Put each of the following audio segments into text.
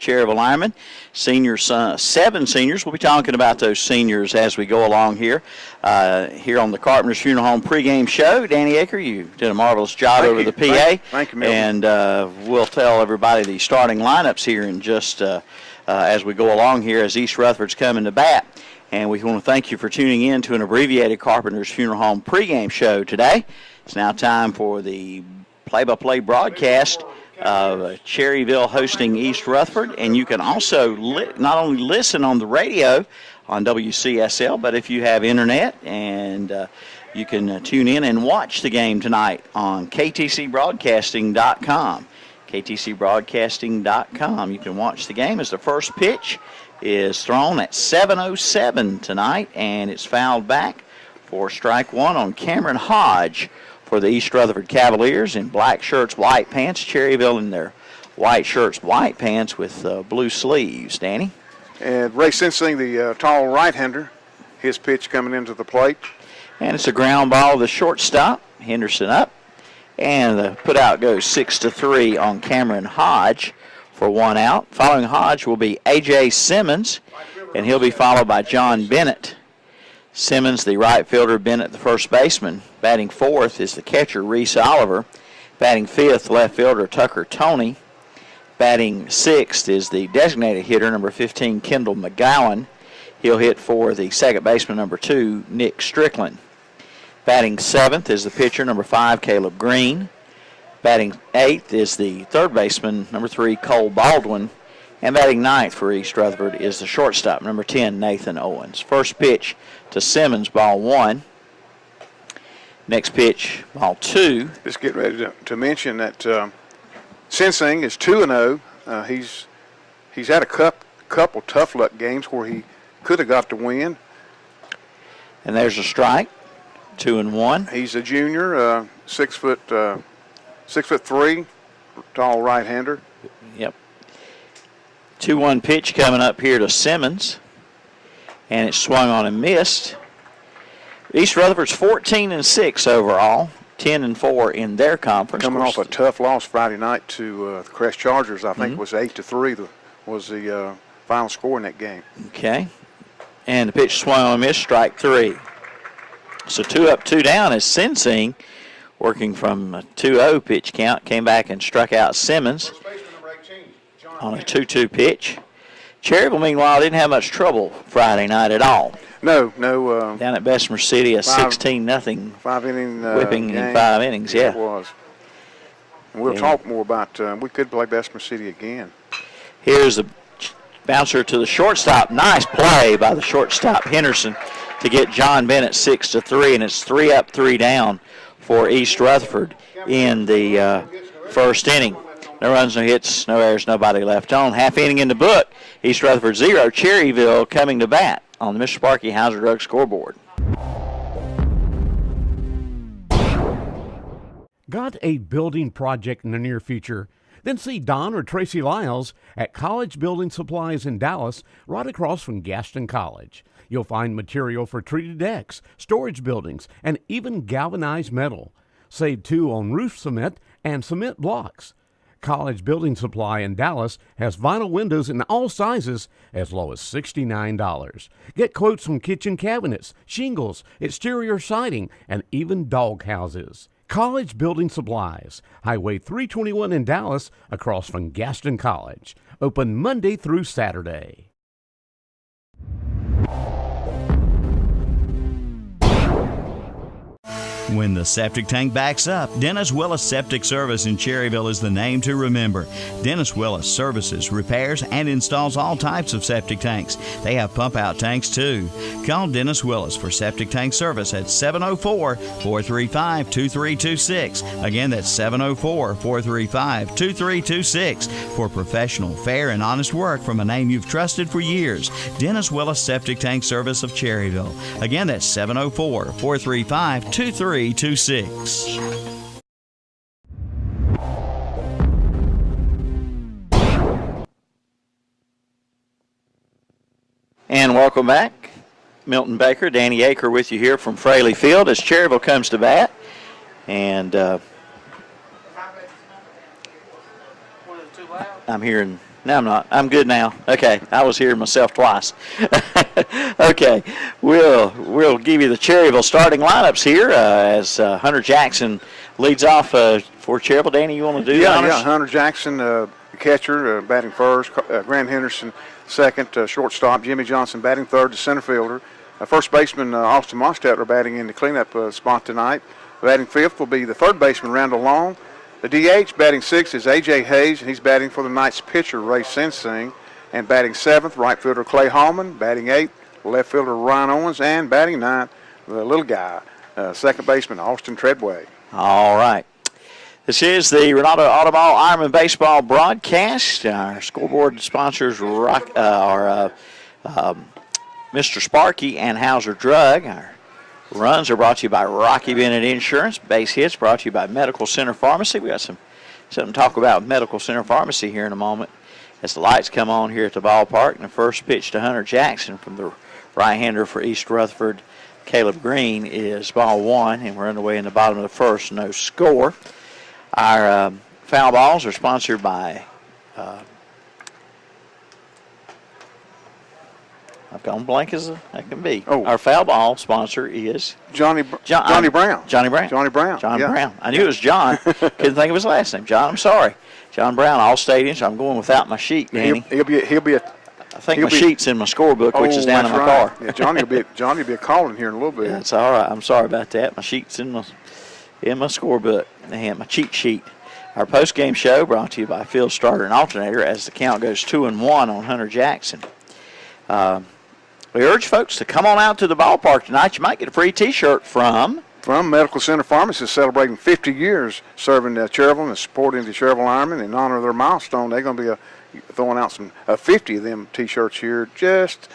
Cherryville linemen. Seniors, 7 seniors. We'll be talking about those seniors as we go along here. Here on the Carpenter's Funeral Home pregame show. Danny Aker, you did a marvelous job over the PA. Thank you, Milton. And we'll tell everybody the starting lineups here in just as we go along here as East Rutherford's coming to bat. And we want to thank you for tuning in to an abbreviated Carpenter's Funeral Home pregame show today. It's now time for the play-by-play broadcast of Cherryville hosting East Rutherford, and you can also not only listen on the radio on WCSL, but if you have internet, and you can tune in and watch the game tonight on ktcbroadcasting.com. ktcbroadcasting.com. You can watch the game as the first pitch is thrown at 7:07 tonight, and it's fouled back for strike one on Cameron Hodge for the East Rutherford Cavaliers in black shirts, white pants. Cherryville in their white shirts, white pants with blue sleeves. Danny? And Ray Sensing, the tall right-hander, his pitch coming into the plate. And it's a ground ball to the shortstop. Henderson up. And the put-out goes 6-3 on Cameron Hodge for 1 out. Following Hodge will be A.J. Simmons, and he'll be followed by John Bennett. Simmons, the right fielder, Bennett, the first baseman. Batting fourth is the catcher, Reese Oliver. Batting fifth, left fielder, Tucker Toney. Batting sixth is the designated hitter, number 15, Kendall McGowan. He'll hit for the second baseman, number 2, Nick Strickland. Batting seventh is the pitcher, number 5, Caleb Green. Batting eighth is the third baseman, number 3, Cole Baldwin. And batting ninth for East Rutherford is the shortstop, number 10, Nathan Owens. First pitch to Simmons, ball 1. Next pitch, ball 2. Just get ready to mention that Sensing is 2-0. He's had a couple tough luck games where he could have got the win. And there's a strike, 2-1. He's a junior, 6'3", tall right-hander. Yep. 2-1 pitch coming up here to Simmons, and it's swung on and missed. East Rutherford's 14-6 overall, 10-4 in their conference. Coming off a tough loss Friday night to the Crest Chargers, I think it was 8-3 was the final score in that game. Okay, and the pitch swung on and missed, strike 3. So 2 up, 2 down as Sensing, working from a 2-0 pitch count, came back and struck out Simmons on a 2-2 pitch. Cherryville, meanwhile, didn't have much trouble Friday night at all. No. Down at Bessemer City, a 16-0 5-inning whipping game. in 5 innings. Yeah, it was. And we'll talk more about. We could play Bessemer City again. Here's the bouncer to the shortstop. Nice play by the shortstop Henderson to get John Bennett 6-3, and it's 3 up, 3 down for East Rutherford in the first inning. No runs, no hits, no errors, nobody left on. Half inning in the book. East Rutherford 0, Cherryville coming to bat on the Mr. Sparky Hauser Drug scoreboard. Got a building project in the near future? Then see Don or Tracy Lyles at College Building Supplies in Dallas, right across from Gaston College. You'll find material for treated decks, storage buildings, and even galvanized metal. Save too on roof cement and cement blocks. College Building Supply in Dallas has vinyl windows in all sizes as low as $69. Get quotes from kitchen cabinets, shingles, exterior siding, and even dog houses. College Building Supplies, Highway 321 in Dallas, across from Gaston College. Open Monday through Saturday. When the septic tank backs up, Dennis Willis Septic Service in Cherryville is the name to remember. Dennis Willis services, repairs, and installs all types of septic tanks. They have pump-out tanks, too. Call Dennis Willis for septic tank service at 704-435-2326. Again, that's 704-435-2326 for professional, fair, and honest work from a name you've trusted for years. Dennis Willis Septic Tank Service of Cherryville. Again, that's 704-435-2326. And welcome back. Milton Baker, Danny Aker with you here from Fraley Field as Cherryville comes to bat. And I'm hearing No, I'm not. I'm good now. Okay, I was hearing myself twice. Okay, we'll give you the Cherryville starting lineups here as Hunter Jackson leads off for Cherryville. Danny, you want to do the honors? Yeah. Hunter Jackson, catcher, batting first. Grant Henderson, second. Shortstop, Jimmy Johnson batting third. The center fielder. First baseman, Austin Mostetler batting in the cleanup spot tonight. Batting fifth will be the third baseman, Randall Long. The DH batting sixth is A.J. Hayes, and he's batting for the night's pitcher, Ray Sensing. And batting seventh, right fielder Clay Hallman. Batting eighth, left fielder Ryan Owens. And batting ninth, the little guy, second baseman Austin Treadway. All right. This is the Ronaldo Audubon Ironman Baseball broadcast. Our scoreboard sponsors are Mr. Sparky and Hauser Drug. Our runs are brought to you by Rocky Bennett Insurance. Base hits brought to you by Medical Center Pharmacy. We got something to talk about with Medical Center Pharmacy here in a moment as the lights come on here at the ballpark. And the first pitch to Hunter Jackson from the right-hander for East Rutherford, Caleb Green, is ball one, and we're underway in the bottom of the first, no score. Our foul balls are sponsored by I've gone blank as that can be. Oh. Our foul ball sponsor is Johnny Brown. Johnny Brown. Johnny Brown. John Yeah. Brown. I knew it was John. Couldn't think of his last name. John, I'm sorry. John Brown, all stadiums. I'm going without my sheet, Danny. He'll be I think my sheet's in my scorebook, which is down in my right. car. Yeah, Johnny will be calling here in a little bit. That's all right. I'm sorry about that. My sheet's in my scorebook and my cheat sheet. Our post-game show brought to you by Field Starter and Alternator as the count goes 2-1 on Hunter Jackson. We urge folks to come on out to the ballpark tonight. You might get a free T-shirt from Medical Center Pharmacy, celebrating 50 years serving Cherryville and supporting the Cherryville Ironman. In honor of their milestone, they're going to be throwing out some 50 of them T-shirts here just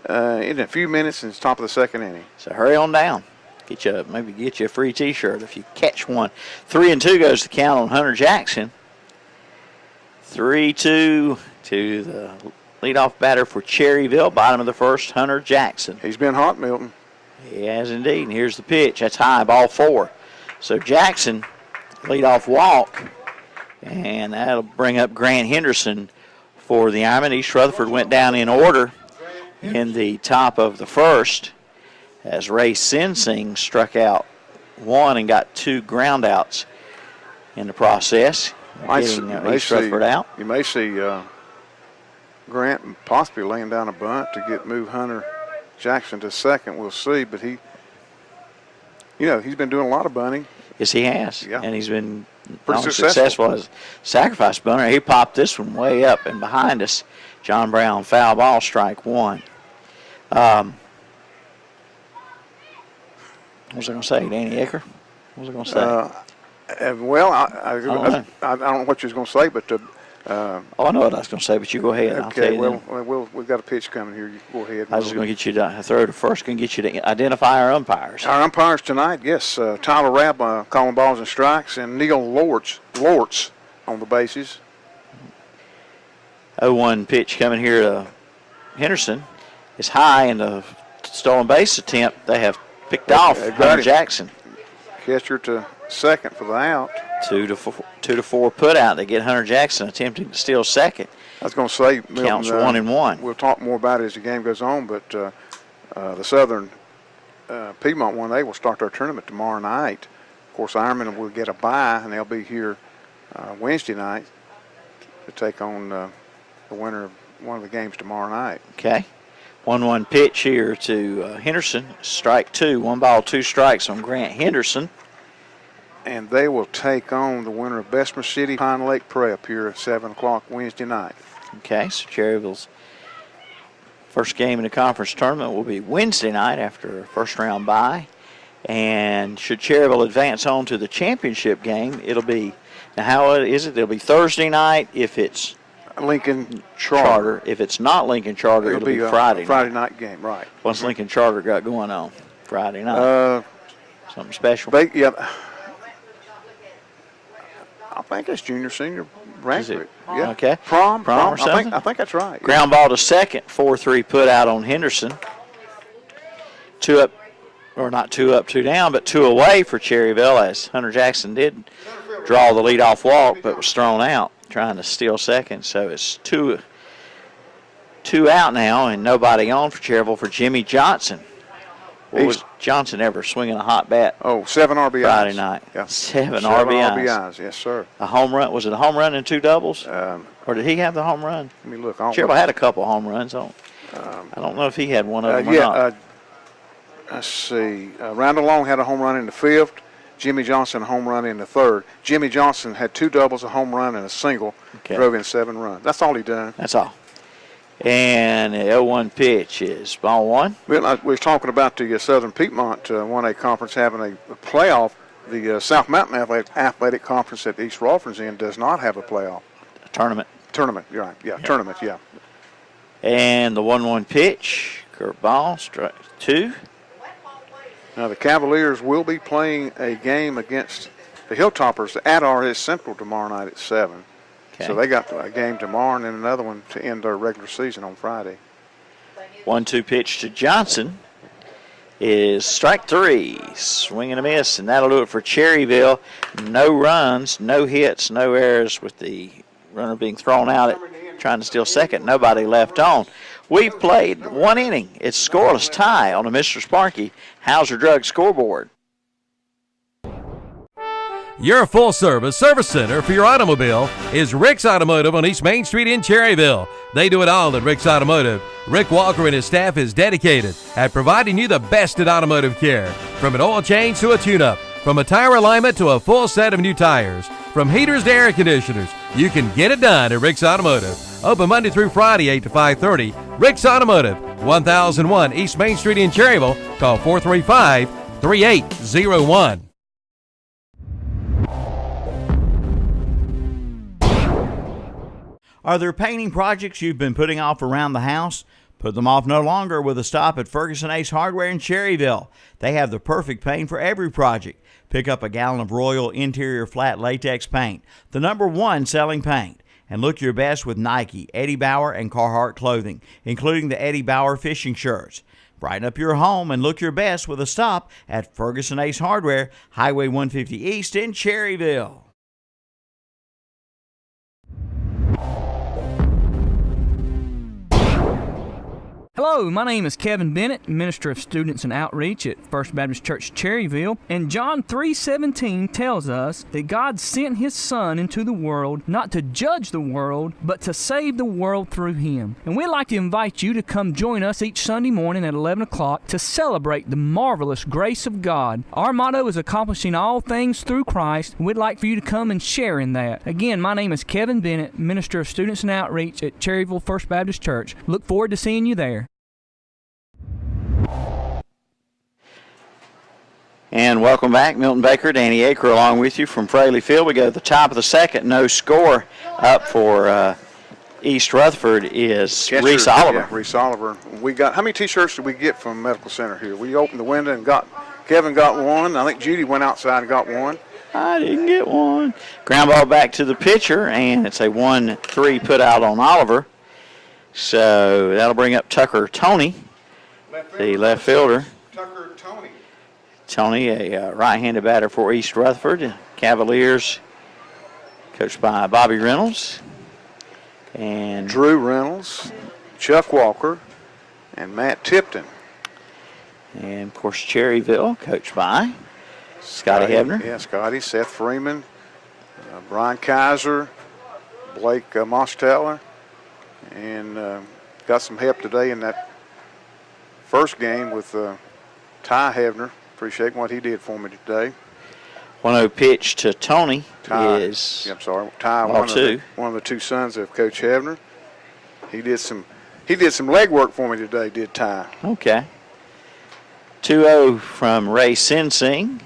in a few minutes in the top of the second inning. So hurry on down. Maybe get you a free T-shirt if you catch one. 3-2 goes the count on Hunter Jackson. 3-2 to the leadoff batter for Cherryville, bottom of the first, Hunter Jackson. He's been hot, Milton. He has indeed. And here's the pitch. That's high, ball four. So Jackson, leadoff walk, and that'll bring up Grant Henderson for the Ironman. East Rutherford went down in order in the top of the first as Ray Sensing struck out one and got two ground outs in the process, getting East Rutherford out. You may see Grant possibly laying down a bunt to move Hunter Jackson to second. We'll see, but he's been doing a lot of bunting. Yes, he has. Yeah. And he's been pretty successful as sacrifice bunter. He popped this one way up and behind us. John Brown, foul ball, strike one. What was I going to say, Danny Ecker? What was I going to say? Well, I don't know what you was going to say, but I know what I was going to say, but you go ahead. I'll tell you well, we've got a pitch coming here. You go ahead. I was just going to get you to throw to first. Going to get you to identify our umpires. Our umpires tonight, yes, Tyler Rabb calling balls and strikes, and Neil Lortz on the bases. 0-1 pitch coming here to Henderson is high, in the stolen base attempt they have picked off Hunter Jackson. Catcher to second for the out. 2-4 put out. They get Hunter Jackson attempting to steal second. I was going to say, Milton, counts 1-1. We'll talk more about it as the game goes on, but the Southern Piedmont 1A will start their tournament tomorrow night. Of course, Ironman will get a bye, and they'll be here Wednesday night to take on the winner of one of the games tomorrow night. Okay. 1-1 pitch here to Henderson. Strike two. 1 ball, 2 strikes on Grant Henderson. And they will take on the winner of Bessemer City Pine Lake Prep here at 7 o'clock Wednesday night. Okay, so Cherryville's first game in the conference tournament will be Wednesday night after a first-round bye. And should Cherryville advance on to the championship game, it'll be, now how is it? It'll be Thursday night if it's Lincoln Charter. If it's not Lincoln Charter, it'll be Friday night. Friday night game, right. What's Lincoln Charter got going on Friday night? Something special? I think it's junior, senior bracket. Yeah. Okay. Prom or something? I think that's right. Ground ball to second, 4-3 put out on Henderson. 2 up, or not 2 up, 2 down, but 2 away for Cherryville as Hunter Jackson did draw the leadoff walk but was thrown out. trying to steal second. So it's two out now and nobody on for Cherryville for Jimmy Johnson. Was Johnson ever swinging a hot bat? Oh, 7 RBIs. Friday night. Yeah. Seven Seven RBIs. Yes, sir. A home run. Was it a home run and 2 doubles? Or did he have the home run? Let me look. Cherryville had a couple home runs. I don't know if he had one of them or not. Let's see. Randall Long had a home run in the 5th. Jimmy Johnson a home run in the 3rd. Jimmy Johnson had 2 doubles, a home run, and a single. Okay. Drove in 7 runs. That's all he done. That's all. And the 0-1 pitch is ball 1. We was talking about the Southern Piedmont 1A conference having a playoff. The South Mountain Athletic Conference that East Rutherford's in does not have a playoff. A tournament. You're right. Yeah, tournament, yeah. And the 1-1 pitch, curveball, strike 2. Now the Cavaliers will be playing a game against the Hilltoppers at RS Central tomorrow night at 7. Okay. So they got a game tomorrow and then another one to end their regular season on Friday. 1-2 pitch to Johnson is strike 3. Swing and a miss, and that'll do it for Cherryville. No runs, no hits, no errors with the runner being thrown out at trying to steal second. Nobody left on. We've played 1 inning. It's scoreless tie on the Mr. Sparky Hauser Drug scoreboard. Your full-service service center for your automobile is Rick's Automotive on East Main Street in Cherryville. They do it all at Rick's Automotive. Rick Walker and his staff is dedicated at providing you the best in automotive care. From an oil change to a tune-up, from a tire alignment to a full set of new tires, from heaters to air conditioners, you can get it done at Rick's Automotive. Open Monday through Friday, 8 to 5:30. Rick's Automotive, 1001 East Main Street in Cherryville. Call 435-3801. Are there painting projects you've been putting off around the house? Put them off no longer with a stop at Ferguson Ace Hardware in Cherryville. They have the perfect paint for every project. Pick up a gallon of Royal Interior Flat Latex Paint, the #1 selling paint. And look your best with Nike, Eddie Bauer, and Carhartt clothing, including the Eddie Bauer fishing shirts. Brighten up your home and look your best with a stop at Ferguson Ace Hardware, Highway 150 East in Cherryville. Hello, my name is Kevin Bennett, Minister of Students and Outreach at First Baptist Church Cherryville, and John 3:17 tells us that God sent His Son into the world not to judge the world, but to save the world through Him. And we'd like to invite you to come join us each Sunday morning at 11 o'clock to celebrate the marvelous grace of God. Our motto is accomplishing all things through Christ, and we'd like for you to come and share in that. Again, my name is Kevin Bennett, Minister of Students and Outreach at Cherryville First Baptist Church. Look forward to seeing you there. And welcome back. Milton Baker, Danny Aker along with you from Fraley Field. We go to the top of the second. No score up for East Rutherford is Catcher, Reese Oliver. Yeah, Reese Oliver. We got, how many T-shirts did we get from Medical Center here? We opened the window and Kevin got one. I think Judy went outside and got one. I didn't get one. Ground ball back to the pitcher, and it's a 1-3 put out on Oliver. So that'll bring up Tucker Tony, the left fielder. Tucker Tony. Tony, a right-handed batter for East Rutherford. Cavaliers, coached by Bobby Reynolds. And Drew Reynolds, Chuck Walker, and Matt Tipton. And, of course, Cherryville, coached by Scotty Hebner. Yeah, Scotty, Seth Freeman, Brian Kaiser, Blake Mosteller, and got some help today in that first game with Ty Hebner. Appreciate what he did for me today. 1-0 pitch to Tony Ty, is yeah, I'm sorry, Ty, ball 2. One of the 2 sons of Coach Hebner. He did some leg work for me today, did Ty. Okay. 2-0 from Ray Sensing.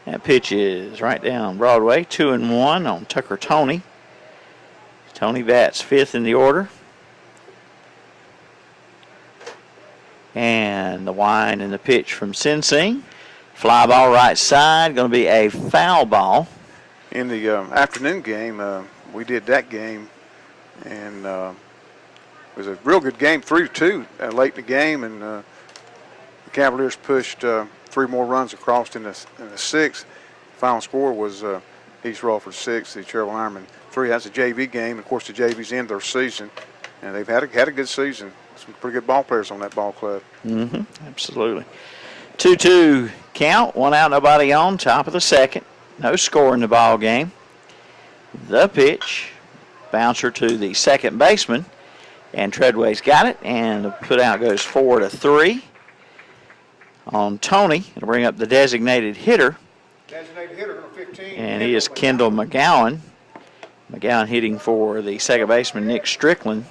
That pitch is right down Broadway. 2-1 on Tucker Tony. Tony bats 5th in the order. And the wind and the pitch from Sensing. Fly ball right side, going to be a foul ball. In the afternoon game, we did that game, and it was a real good game, 3-2 late in the game, and the Cavaliers pushed 3 more runs across in the 6th. Final score was East Rutherford 6, the Cherryville Ironman 3. That's a JV game. Of course, the JV's end their season, and they've had a good season. Some pretty good ball players on that ball club. Absolutely. 2-2 count. 1 out, nobody on. Top of the second. No score in the ball game. The pitch. Bouncer to the second baseman. And Treadway's got it. And the put out goes 4-3 on Tony. It'll bring up the designated hitter. Designated hitter, number 15. And he is Kendall McGowan. McGowan hitting for the second baseman, Nick Strickland.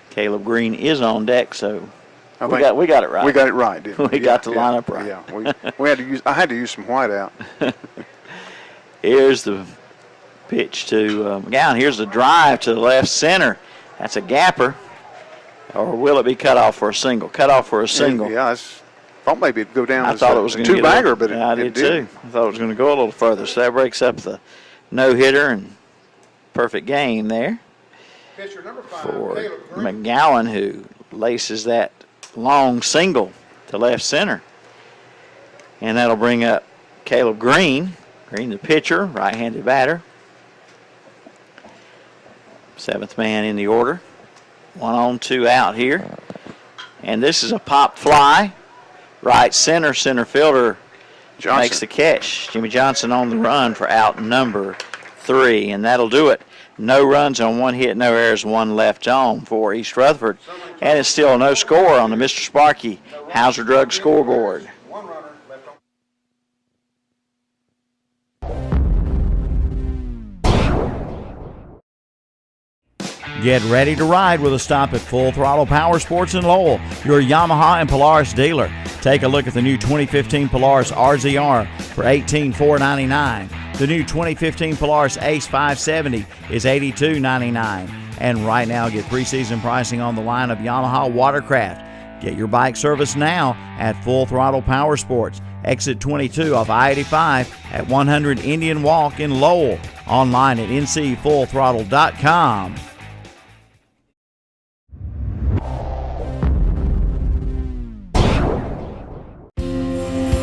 Caleb Green is on deck, so we got it right. We got it right, didn't we? We got the lineup right. Yeah, we had to use. I had to use some white out. Here's the pitch to McGowan. Here's the drive to the left center. That's a gapper. Or will it be cut off for a single? Cut off for a single. Yeah, I thought maybe it'd go down. I thought it was going to two-bagger, but I did too. I thought it was going to go a little further. So that breaks up the no-hitter and perfect game there Pitcher number 5 for McGowan, who laces that long single to left center. And that'll bring up Caleb Green. Green, the pitcher, right-handed batter. 7th man in the order. 1 on, 2 out here. And this is a pop fly. Right center fielder Johnson makes the catch. Jimmy Johnson on the run for out number 3. And that'll do it. No runs on 1 hit, no errors, 1 left on for East Rutherford. And it's still no score on the Mr. Sparky Hauser Drug scoreboard. Get ready to ride with a stop at Full Throttle Power Sports in Lowell, your Yamaha and Polaris dealer. Take a look at the new 2015 Polaris RZR for $18,499. The new 2015 Polaris Ace 570 is $82,999. And right now, get preseason pricing on the line of Yamaha Watercraft. Get your bike service now at Full Throttle Power Sports, exit 22 off I-85 at 100 Indian Walk in Lowell. Online at ncfullthrottle.com.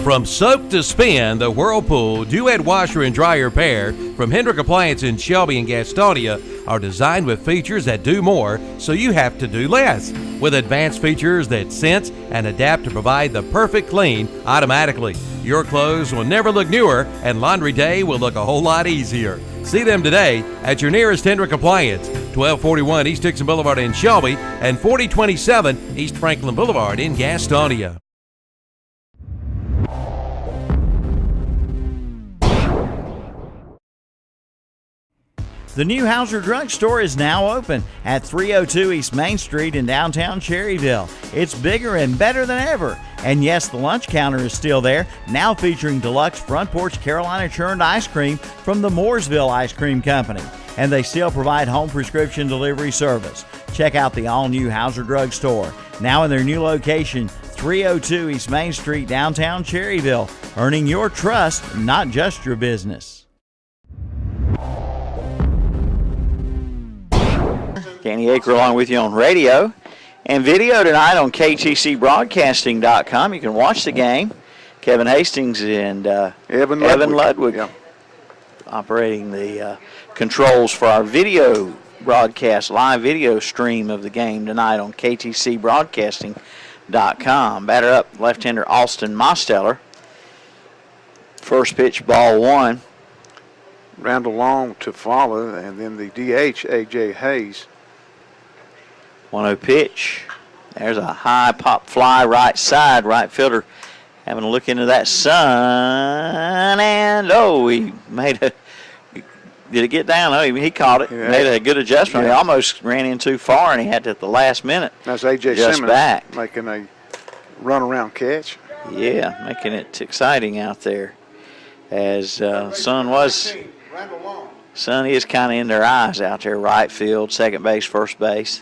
From soak to spin, the Whirlpool Duet Washer and Dryer pair from Hendrick Appliance in Shelby and Gastonia are designed with features that do more, so you have to do less. With advanced features that sense and adapt to provide the perfect clean automatically. Your clothes will never look newer, and laundry day will look a whole lot easier. See them today at your nearest Hendrick Appliance, 1241 East Dixon Boulevard in Shelby and 4027 East Franklin Boulevard in Gastonia. The new Hauser Drug Store is now open at 302 East Main Street in downtown Cherryville. It's bigger and better than ever. And yes, the lunch counter is still there, now featuring deluxe front porch Carolina churned ice cream from the Mooresville Ice Cream Company. And they still provide home prescription delivery service. Check out the all-new Hauser Drug Store, now in their new location, 302 East Main Street, downtown Cherryville, earning your trust, not just your business. Danny Aker along with you on radio and video tonight on KTCBroadcasting.com. You can watch the game. Kevin Hastings and Evan Ludwig operating the controls for our video broadcast, live video stream of the game tonight on KTCBroadcasting.com. Batter up, left-hander Austin Mosteller. First pitch, ball 1. Randall Long to follow, and then the DH, A.J. Hayes. 1-0 pitch. There's a high pop fly right side. Right fielder having a look into that sun. And, he made a – did it get down? Oh, he caught it. Yeah. Made a good adjustment. Yeah. He almost ran in too far, and he had to, at the last minute, That's A.J. just Simmons back. making a run-around catch. Yeah, making it exciting out there. As sun is kind of in their eyes out there. Right field, second base, first base.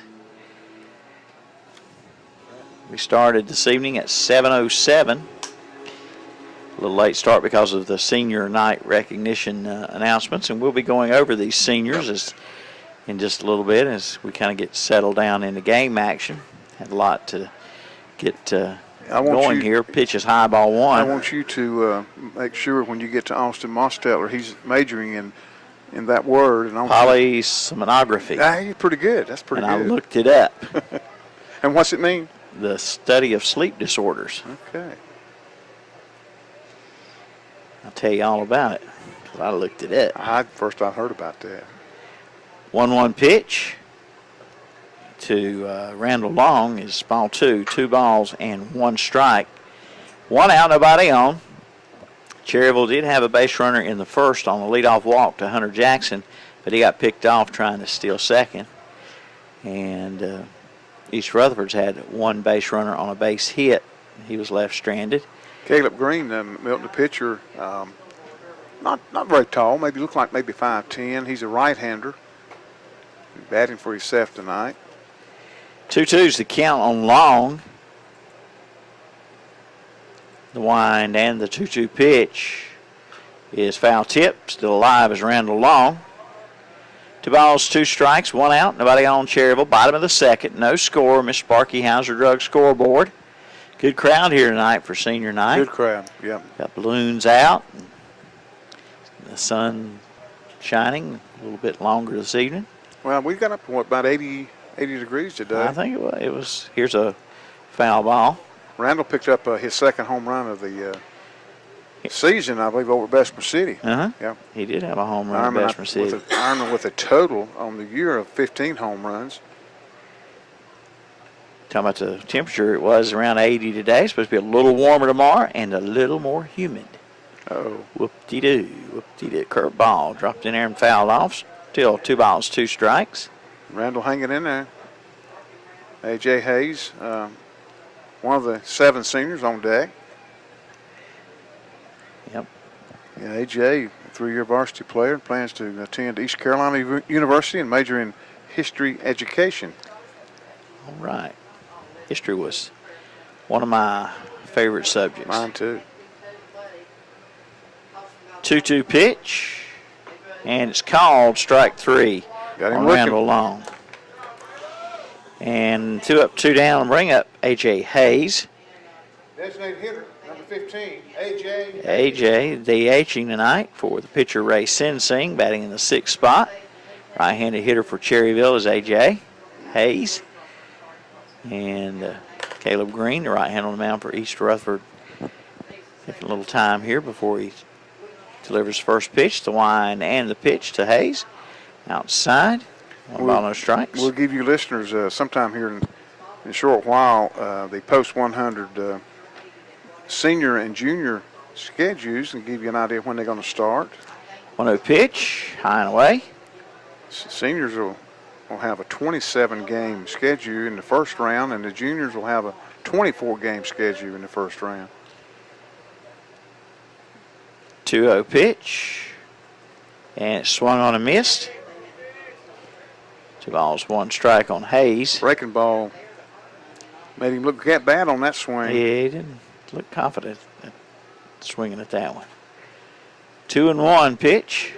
We started this evening at 7:07. A little late start because of the senior night recognition announcements, and we'll be going over these seniors in just a little bit as we kind of get settled down into game action. Had a lot to get going here. Pitch is high, ball I one. want you to make sure when you get to Austin Mostetler, he's majoring in that word. And Polysomnography. He's pretty good. That's pretty And good. I looked it up. And what's it mean? The study of sleep disorders. Okay. I'll tell you all about it because I looked it up. First I heard about that. 1-1 pitch to Randall Long is ball two. 2 balls and 1 strike. 1 out, nobody on. Cherryville did have a base runner in the first on the leadoff walk to Hunter Jackson, but he got picked off trying to steal second. And East Rutherford's had 1 base runner on a base hit. He was left stranded. Caleb Green, Milton, the pitcher, not very tall. Maybe look like maybe 5'10". He's a right-hander. Batting for himself tonight. 2-2's the count on Long. The wind and the 2-2 pitch is foul tip. Still alive is Randall Long. 2 balls, 2 strikes, 1 out. Nobody on Cherryville. Bottom of the second. No score. Miss Sparky Hauser Drug scoreboard. Good crowd here tonight for senior night. Good crowd, yeah. Got balloons out. The sun shining a little bit longer this evening. Well, we got up to about 80 degrees today. I think it was. Here's a foul ball. Randall picked up his second home run of the season, I believe, over Bessemer City. Yeah. He did have a home run at Bessemer City. Ironman with a total on the year of 15 home runs. Talking about the temperature, it was around 80 today. It's supposed to be a little warmer tomorrow and a little more humid. Oh. Whoop-de-doo, whoop-de-doo. Curved ball dropped in there and fouled off. Still 2 balls, 2 strikes. Randall hanging in there. A.J. Hayes, one of the 7 seniors on deck. Yep. Yeah, A.J., a 3-year varsity player, plans to attend East Carolina University and major in history education. All right. History was one of my favorite subjects. Mine too. 2-2 pitch, and it's called strike 3 Got him on looking. Randall Long. And 2 up, 2 down, bring up A.J. Hayes. Designated hitter, number 15, A.J. A.J. DHing tonight for the pitcher Ray Sensing, batting in the 6th spot. Right-handed hitter for Cherryville is A.J. Hayes. And Caleb Green, the right hand on the mound for East Rutherford. Taking a little time here before he delivers first pitch, the wind and the pitch to Hayes. Outside, 1 ball, no strikes. We'll give you listeners sometime here in a short while the post 100 senior and junior schedules and give you an idea when they're going to start. 1-0 pitch, high and away. Seniors will have a 27-game schedule in the first round, and the juniors will have a 24-game schedule in the first round. 2-0 pitch, and it swung on and missed. 2 balls, 1 strike on Hayes. Breaking ball made him look bad on that swing. Yeah, he didn't look confident at swinging at that one. 2-1 pitch,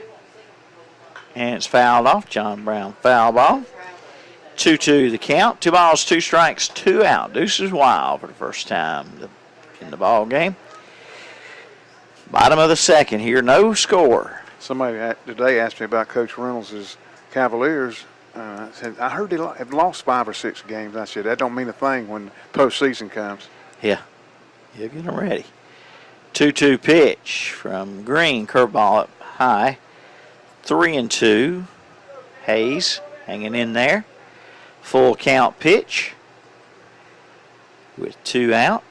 and it's fouled off. John Brown foul ball. 2-2 the count. 2 balls, 2 strikes, 2 out. Deuces Wild for the first time in the ball game. Bottom of the second here, no score. Somebody today asked me about Coach Reynolds' Cavaliers. Said, I heard they have lost 5 or 6 games. I said, that don't mean a thing when postseason comes. Yeah, he'll get them ready. 2-2 pitch from Green, curveball up high. 3-2. Hayes hanging in there. Full count pitch with 2 out.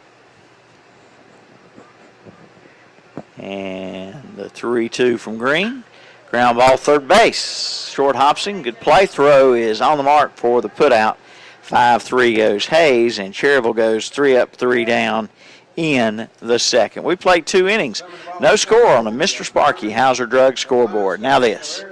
And the 3-2 from Green. Ground ball, third base. Short Hobson, good play. Throw is on the mark for the putout. 5-3 goes Hayes, and Cherryville goes 3 up, 3 down in the second. We played 2 innings. No score on the Mr. Sparky Hauser Drug scoreboard. Now this.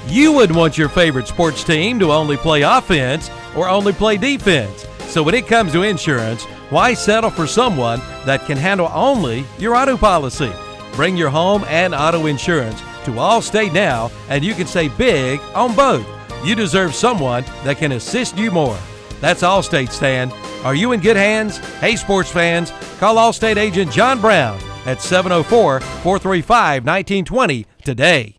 You wouldn't want your favorite sports team to only play offense or only play defense. So when it comes to insurance, why settle for someone that can handle only your auto policy? Bring your home and auto insurance to Allstate now, and you can save big on both. You deserve someone that can assist you more. That's Allstate, Stan. Are you in good hands? Hey, sports fans, call Allstate agent John Brown at 704-435-1920 today.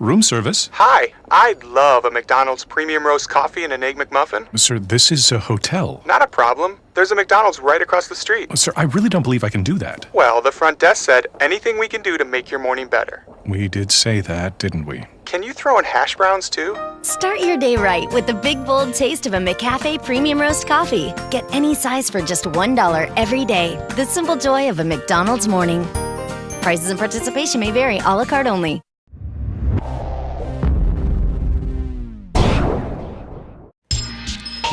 Room service. Hi, I'd love a McDonald's premium roast coffee and an egg McMuffin. Sir, this is a hotel. Not a problem. There's a McDonald's right across the street. Sir, I really don't believe I can do that. Well, the front desk said anything we can do to make your morning better. We did say that, didn't we? Can you throw in hash browns too? Start your day right with the big, bold taste of a McCafe Premium Roast Coffee. Get any size for just $1 every day. The simple joy of a McDonald's morning. Prices and participation may vary, a la carte only.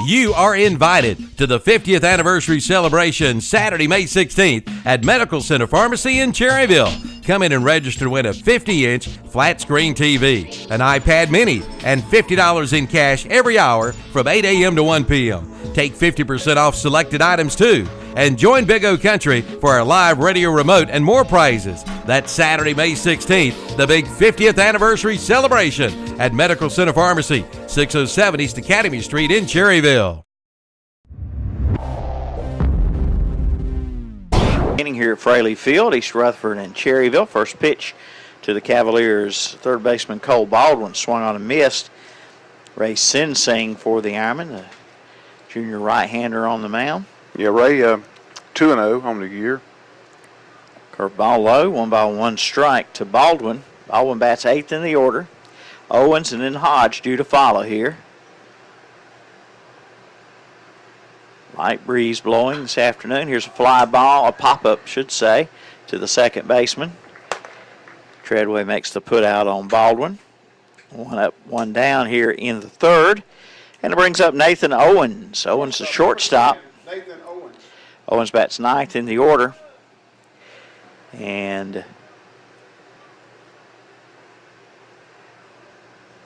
You are invited to the 50th anniversary celebration Saturday, May 16th at Medical Center Pharmacy in Cherryville. Come in and register to win a 50-inch flat screen TV, an iPad mini, and $50 in cash every hour from 8 a.m. to 1 p.m. Take 50% off selected items too. And join Big O Country for our live radio remote and more prizes. That's Saturday, May 16th, the big 50th anniversary celebration at Medical Center Pharmacy, 607 East Academy Street in Cherryville. Beginning here at Fraley Field, East Rutherford and Cherryville. First pitch to the Cavaliers' third baseman Cole Baldwin, swung on and missed. Ray Sinsing for the Ironman, the junior right-hander on the mound. Yeah, Ray 2-0 on the year. Curveball low, 1-1 strike to Baldwin. Baldwin bats eighth in the order. Owens and then Hodge due to follow here. Light breeze blowing this afternoon. Here's a fly ball, a pop-up, should say, to the second baseman. Treadway makes the put out on Baldwin. One up, one down here in the third. And it brings up Nathan Owens. Owens, the shortstop. Nathan Owens. Owens bats ninth in the order. And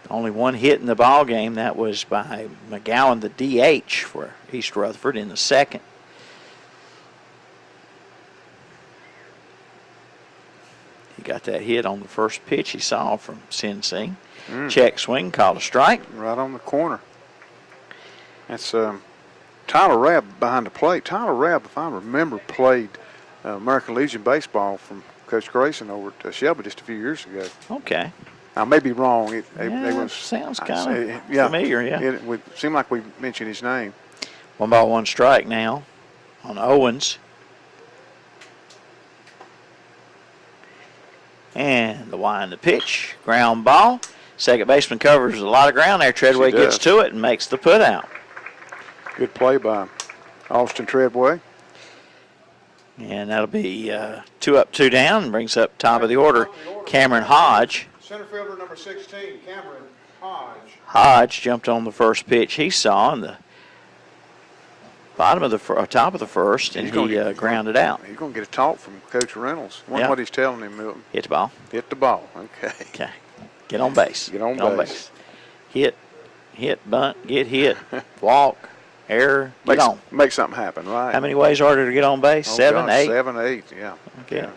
only one hit in the ball game. That was by McGowan, the DH for East Rutherford in the second. He got that hit on the first pitch he saw from Sinsing. Check swing, called a strike. Right on the corner. That's Tyler Rabb behind the plate. Tyler Rabb, if I remember, played American Legion baseball from Coach Grayson over at Shelby just a few years ago. Okay. I may be wrong. Sounds kind of familiar, yeah. It would seem like we mentioned his name. 1-1 strike now on Owens. And the wind to pitch. Ground ball. Second baseman covers a lot of ground there. Treadway gets to it and makes the put out. Good play by Austin Treadway. And that'll be 2 up, 2 down, and brings up top of the order Cameron Hodge. Center fielder number 16, Cameron Hodge. Hodge jumped on the first pitch he saw in the bottom of the top of the first, and he grounded out. He's going to get a talk from Coach Reynolds. Wonder what he's telling him, Milton. Hit the ball. Hit the ball. Okay. Get on base. Get on base. Hit, bunt, get hit, walk, error, get on. Make something happen, right? How many ways are there to get on base? 7, 8? 7, 8, yeah. Okay. Yeah.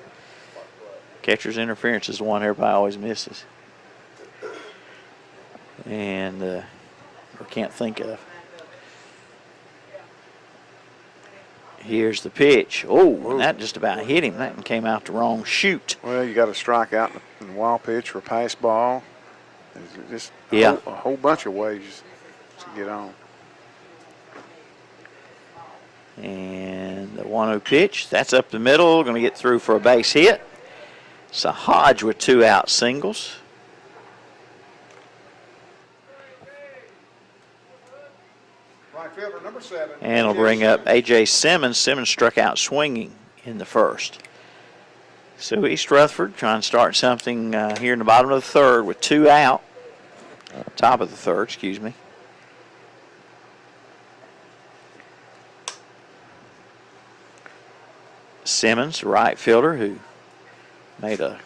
Catcher's interference is the one everybody always misses. And or can't think of. Here's the pitch. Oh, and that just about hit him. That one came out the wrong chute. Well, you got a strikeout in the wild pitch or a pass ball. There's just a whole bunch of ways to get on. And the 1-0 pitch. That's up the middle. Going to get through for a base hit. So Hodge with 2 out singles. Right fielder number 7. And it'll bring up A.J. Simmons. Simmons struck out swinging in the first. So East Rutherford trying to start something here in the bottom of the third with 2 out. Top of the third, excuse me. Simmons, right fielder, who made a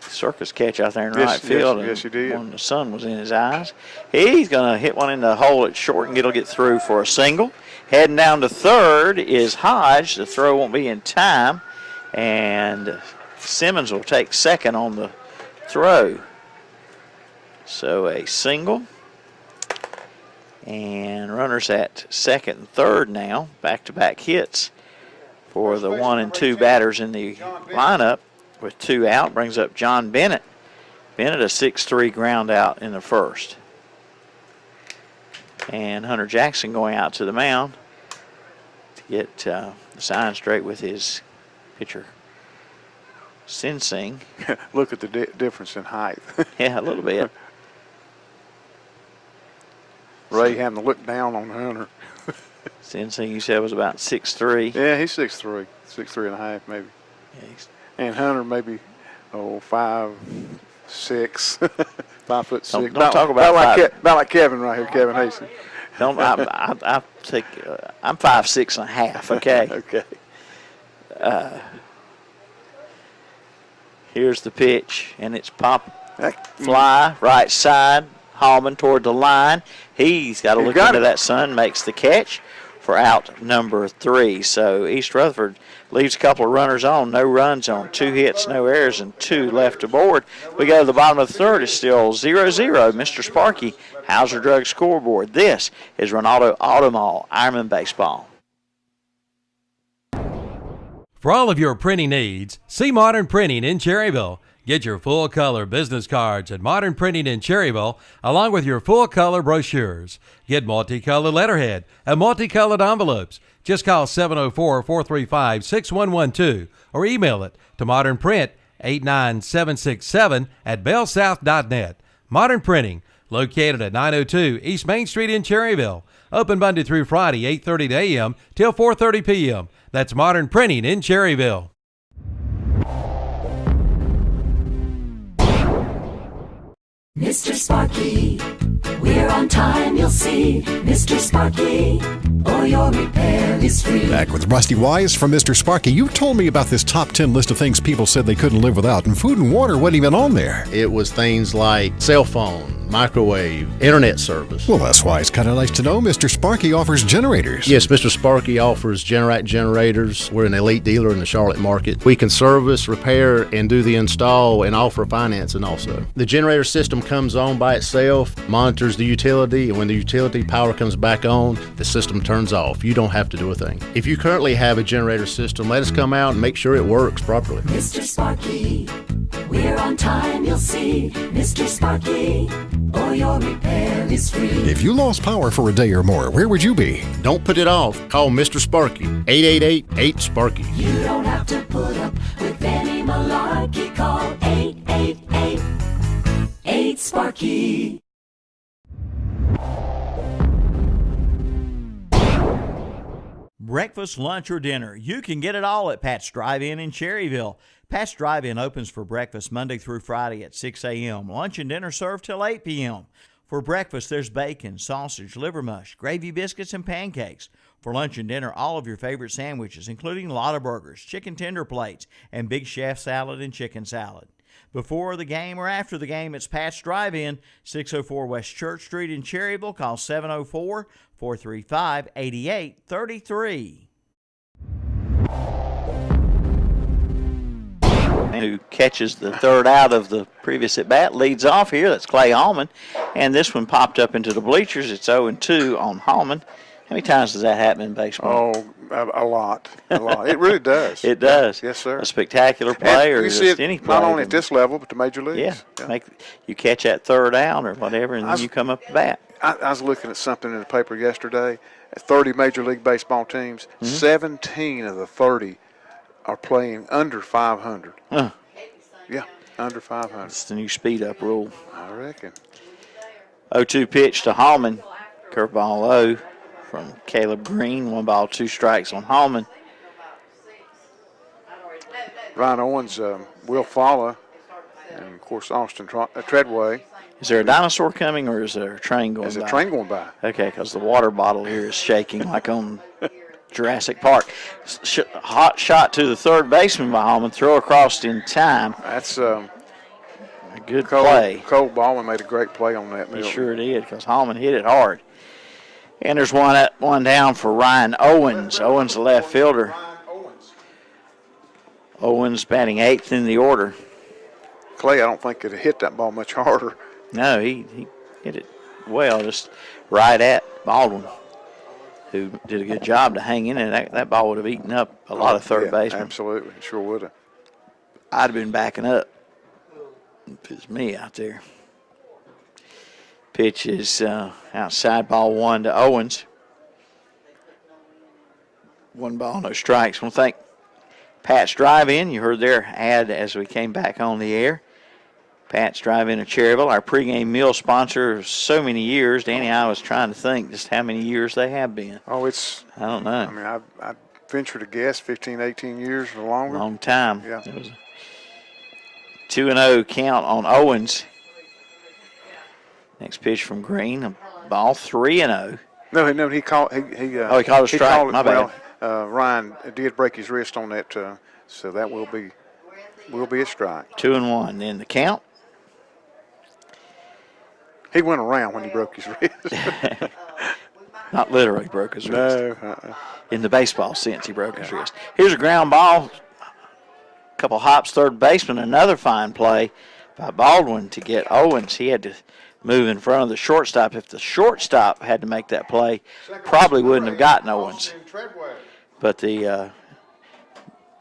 circus catch out there in right field. Yes, he did. When the sun was in his eyes. He's going to hit one in the hole at short, and it'll get through for a single. Heading down to third is Hodge. The throw won't be in time, and Simmons will take second on the throw. So a single. And runners at second and third now. Back-to-back hits for the 1 and 2 batters in the lineup with 2 out. Brings up John Bennett. Bennett a 6-3 ground out in the first. And Hunter Jackson going out to the mound to get the sign straight with his pitcher, Sensing. Look at the difference in height. Yeah, a little bit. Ray having to look down on Hunter. Sensing, you said, was about 6'3". Yeah, he's 6'3", 6'3 and a half maybe. Yeah, and Hunter maybe 5'6", 5'6". Don't talk about about like Kevin right here, Kevin Hastings. I'm 5'6" and a half. Okay. Okay. Here's the pitch, and it's pop fly right side. Hallman toward the line. He's got to look into that sun, makes the catch for out number 3. So East Rutherford leaves a couple of runners on, no runs on, 2 hits, no errors, and 2 left aboard. We go to the bottom of the third. It's still 0-0. Mr. Sparky, Hauser Drug scoreboard. This is Ronaldo Auto Mall, Ironman Baseball. For all of your printing needs, see Modern Printing in Cherryville. Get your full-color business cards at Modern Printing in Cherryville, along with your full-color brochures. Get multicolored letterhead and multicolored envelopes. Just call 704-435-6112 or email it to modernprint89767@bellsouth.net. Modern Printing, located at 902 East Main Street in Cherryville. Open Monday through Friday, 8:30 a.m. till 4:30 p.m. That's Modern Printing in Cherryville. Mr. Sparky, we're on time, you'll see. Mr. Sparky, or your repair is free. Back with Rusty Wise from Mr. Sparky. You told me about this top 10 list of things people said they couldn't live without, and food and water wasn't even on there. It was things like cell phone, microwave, internet service. Well, that's why it's kind of nice to know Mr. Sparky offers generators. Yes, Mr. Sparky offers Generac generators. We're an elite dealer in the Charlotte market. We can service, repair, and do the install and offer financing also. The generator system comes on by itself, monitors the utility, and when the utility power comes back on, the system turns off. You don't have to do a thing. If you currently have a generator system, let us come out and make sure it works properly. Mr. Sparky, we're on time, you'll see. Mr. Sparky, or your repair is free. If you lost power for a day or more, where would you be? Don't put it off. Call Mr. Sparky, 888-8-SPARKY. You don't have to put up with any malarkey. Call 888-8-SPARKY. Breakfast, lunch, or dinner, you can get it all at Pat's Drive-In in Cherryville. Pat's Drive-In opens for breakfast Monday through Friday at 6 a.m. Lunch and dinner served till 8 p.m. For breakfast, there's bacon, sausage, liver mush, gravy biscuits, and pancakes. For lunch and dinner, all of your favorite sandwiches, including Lotta Burgers, chicken tender plates, and Big Chef salad and chicken salad. Before the game or after the game, it's Pat's Drive-In, 604 West Church Street in Cherryville. Call 704-435-8833. Who catches the third out of the previous at-bat, leads off here. That's Clay Hallman. And this one popped up into the bleachers. It's 0-2 on Hallman. How many times does that happen in baseball? Oh, a lot. It really does. It does. Yes, sir. A spectacular play or just any play. Not only at this level, but the major leagues. Yeah. You catch that third out or whatever, and then you come up to bat. I was looking at something in the paper yesterday. 30 Major League Baseball teams, 17 of the 30 are playing under 500. Huh. Yeah, under 500. It's the new speed-up rule. I reckon. 0-2 pitch to Hallman. Curveball low from Caleb Green. 1 ball, 2 strikes on Hallman. Ryan Owens will follow, and of course Austin Treadway. Is there a dinosaur coming, or is there a train going by? There's a train going by. Okay, because the water bottle here is shaking like on Jurassic Park. Hot shot to the third baseman by Hallman. Throw across in time. That's a good play. Cole Ballman made a great play on that. He sure did, because Hallman hit it hard. And there's one down for Ryan Owens. Owens, the left fielder. Owens batting 8th in the order. Clay, I don't think could have hit that ball much harder. No, he hit it well, just right at Baldwin, who did a good job to hang in it. That ball would have eaten up a lot of third basemen. Absolutely, it sure would have. I'd have been backing up if it's me out there. Pitch is outside, ball 1 to Owens. 1 ball, no strikes. I want to thank Pat's Drive-In. You heard their ad as we came back on the air. Pat's Drive-In of Cherryville, our pregame meal sponsor of so many years. Danny, I was trying to think just how many years they have been. Oh, I don't know. I mean, I venture to guess 15, 18 years or longer. Long time. Yeah. It was a 2-0 count on Owens. Next pitch from Green, a ball 3-0. No, he called. He called a strike. My bad. Ryan did break his wrist on that, so that will be a strike. 2-1. Then the count. He went around when he broke his wrist. Not literally broke his wrist. No. In the baseball sense, he broke his wrist. Here's a ground ball. Couple hops, third baseman. Another fine play by Baldwin to get Owens. He had to move in front of the shortstop. If the shortstop had to make that play, probably wouldn't have gotten Owens. But if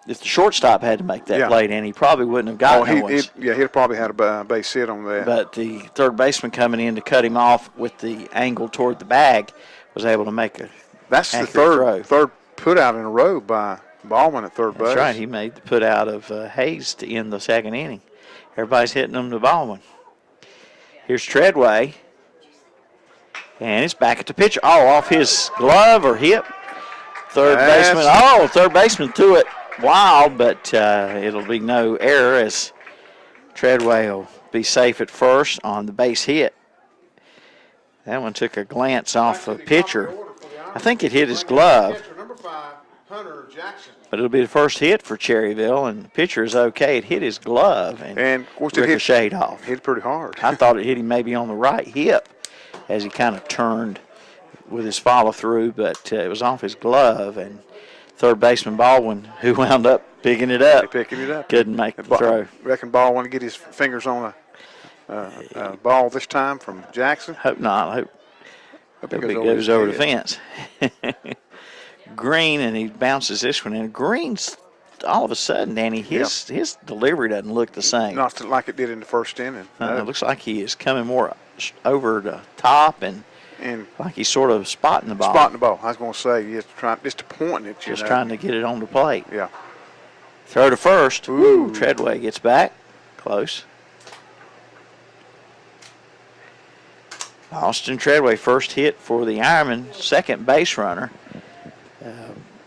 the shortstop had to make that play, then he probably wouldn't have gotten Owens. He'd probably had a base hit on that. But the third baseman coming in to cut him off with the angle toward the bag was able to make a That's the throw. third put out in a row by Baldwin at third base. That's right. He made the put out of Hayes to end the second inning. Everybody's hitting them to Baldwin. Here's Treadway. And it's back at the pitcher. Oh, off his glove or hip. Third baseman threw it wild, but it'll be no error as Treadway will be safe at first on the base hit. That one took a glance off the pitcher. I think it hit his glove. But it'll be the first hit for Cherryville, and the pitcher is okay. It hit his glove and of course ricocheted off. Hit pretty hard. I thought it hit him maybe on the right hip as he kind of turned with his follow-through, but it was off his glove, and third baseman Baldwin, who wound up picking it up, couldn't make the throw. Reckon Baldwin to get his fingers on a ball this time from Jackson? Hope not. Hope it goes over the fence. Green, and he bounces this one in. Green's all of a sudden, Danny, his delivery doesn't look the same. Not like it did in the first inning. It looks like he is coming more over the top and like he's sort of spotting the ball. Spotting the ball. I was going to say, just pointing it. Just trying to get it on the plate. Yeah. Throw to first. Ooh. Treadway gets back. Close. Austin Treadway, first hit for the Ironman, second base runner.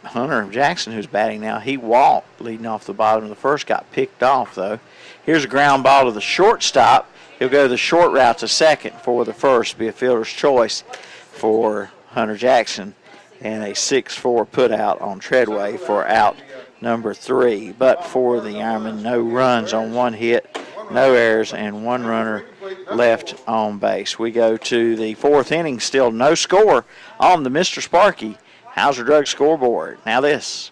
Hunter Jackson, who's batting now, he walked leading off the bottom of the first, got picked off, though. Here's a ground ball to the shortstop. He'll go the short route to second for the first, be a fielder's choice for Hunter Jackson, and a 6-4 put out on Treadway for out number 3. But for the Ironman, no runs on one hit, no errors, and one runner left on base. We go to the fourth inning, still no score on the Mr. Sparky Hauser Drug scoreboard. Now this.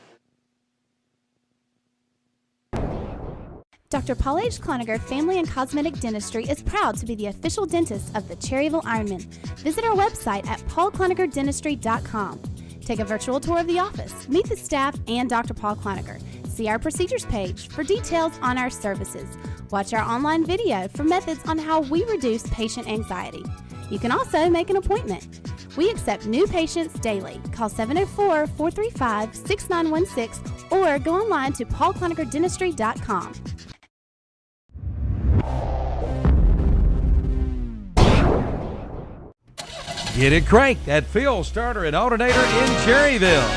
Dr. Paul H. Cloninger Family and Cosmetic Dentistry is proud to be the official dentist of the Cherryville Ironmen. Visit our website at paulcloningerdentistry.com. Take a virtual tour of the office, meet the staff and Dr. Paul Cloninger. See our procedures page for details on our services. Watch our online video for methods on how we reduce patient anxiety. You can also make an appointment. We accept new patients daily. Call 704-435-6916 or go online to paulcloningerdentistry.com. Get it cranked at Phil Starter and Alternator in Cherryville.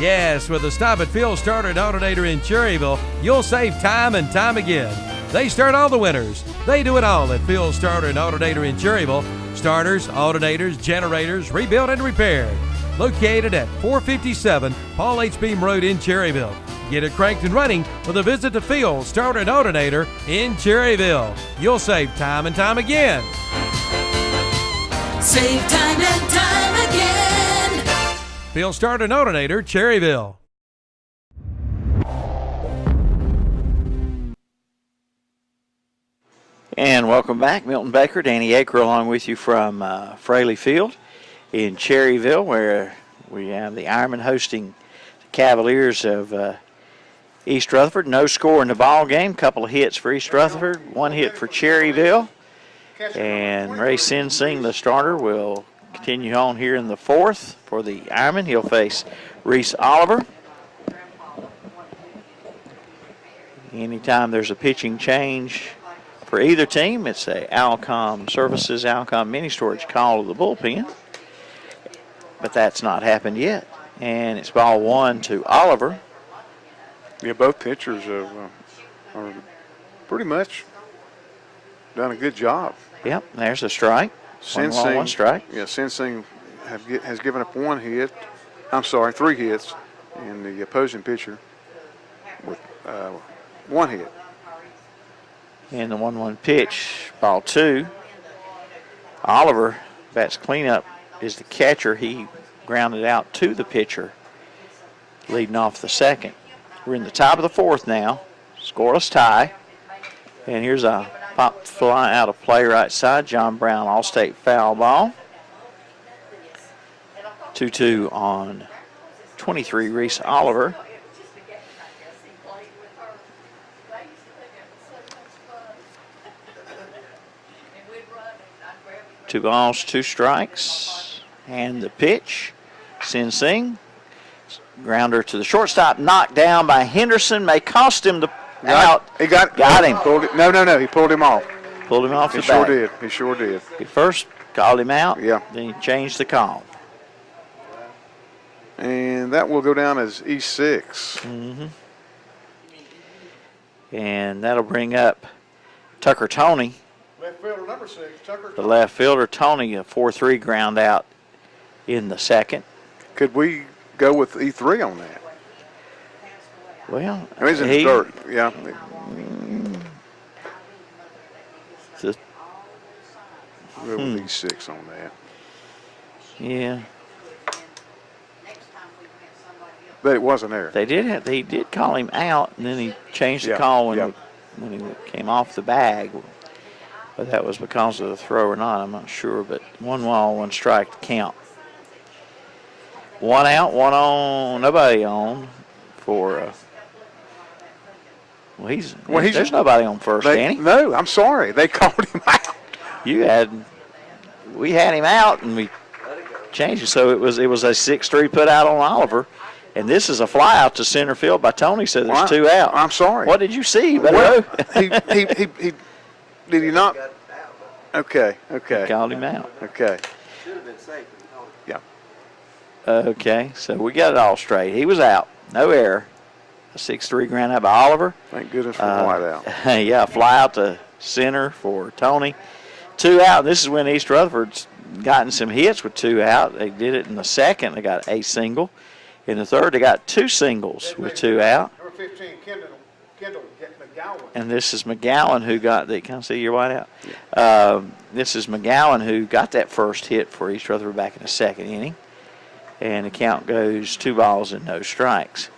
Yes, with a stop at Phil Starter and Alternator in Cherryville, you'll save time and time again. They start all the winners. They do it all at Phil Starter and Alternator in Cherryville. Starters, alternators, generators, rebuilt and repaired. Located at 457 Paul H. Beam Road in Cherryville. Get it cranked and running with a visit to Phil Starter and Alternator in Cherryville. You'll save time and time again. Save time and time again. Phil Starter and Alternator, Cherryville. And welcome back. Milton Baker, Danny Aker along with you from Fraley Field in Cherryville, where we have the Ironmen hosting the Cavaliers of East Rutherford. No score in the ball game. Couple of hits for East Rutherford, one hit for Cherryville. And Ray Sensing, the starter, will continue on here in the fourth for the Ironmen. He'll face Reese Oliver. Anytime there's a pitching change for either team, it's a Alcom Services, Alcom Mini Storage call to the bullpen. But that's not happened yet. And it's ball one to Oliver. Yeah, both pitchers are pretty much done a good job. Yep, there's a strike. One strike. Yeah, Sensing has given up 3 hits, and the opposing pitcher with 1 hit. And the 1-1 pitch, ball two. Oliver bats cleanup, is the catcher. He grounded out to the pitcher, leading off the second. We're in the top of the fourth now, scoreless tie. And here's a pop fly out of play right side. John Brown, All-State foul ball. 2-2 on 23, Reese Oliver. Two balls, 2 strikes. And the pitch, Sensing. Grounder to the shortstop, knocked down by Henderson. May cost him the out. He got him. No, he pulled him off. Pulled him off the bat. He sure did. He first called him out. Yeah. Then he changed the call. And that will go down as E6. Mm-hmm. And that'll bring up Tucker Toney. Left fielder number 6, Tucker. The left fielder, Toney, a 4-3 ground out in the second. Could we go with E3 on that? Well, he's in the dirt. Yeah. Go with E6 on that. Yeah. But it wasn't there. They did call him out, and then he changed the call when he came off the bag. But that was because of the throw or not, I'm not sure. But 1 ball, 1 strike to count. 1 out, 1 on, nobody on for. There's nobody on first, Danny. No, I'm sorry. They called him out. We had him out, and we changed it. So it was a 6-3 put out on Oliver. And this is a fly out to center field by Toney, so there's 2 out. I'm sorry. What did you see? Well, he did he not? Okay. He called him out. Okay. Should have been safe. Yeah. Okay, so we got it all straight. He was out. No error. A 6-3 ground out by Oliver. Thank goodness for fly out. Yeah, fly out to center for Toney. 2 out. This is when East Rutherford's gotten some hits with 2 out. They did it in the second. They got a single. In the third, they got 2 singles with 2 out. Number 15, Kendall McGowan. And this is McGowan who got the. Can I see your white out? Yeah. This is McGowan who got that first hit for East Rutherford back in the second inning. And the count goes 2 balls and no strikes.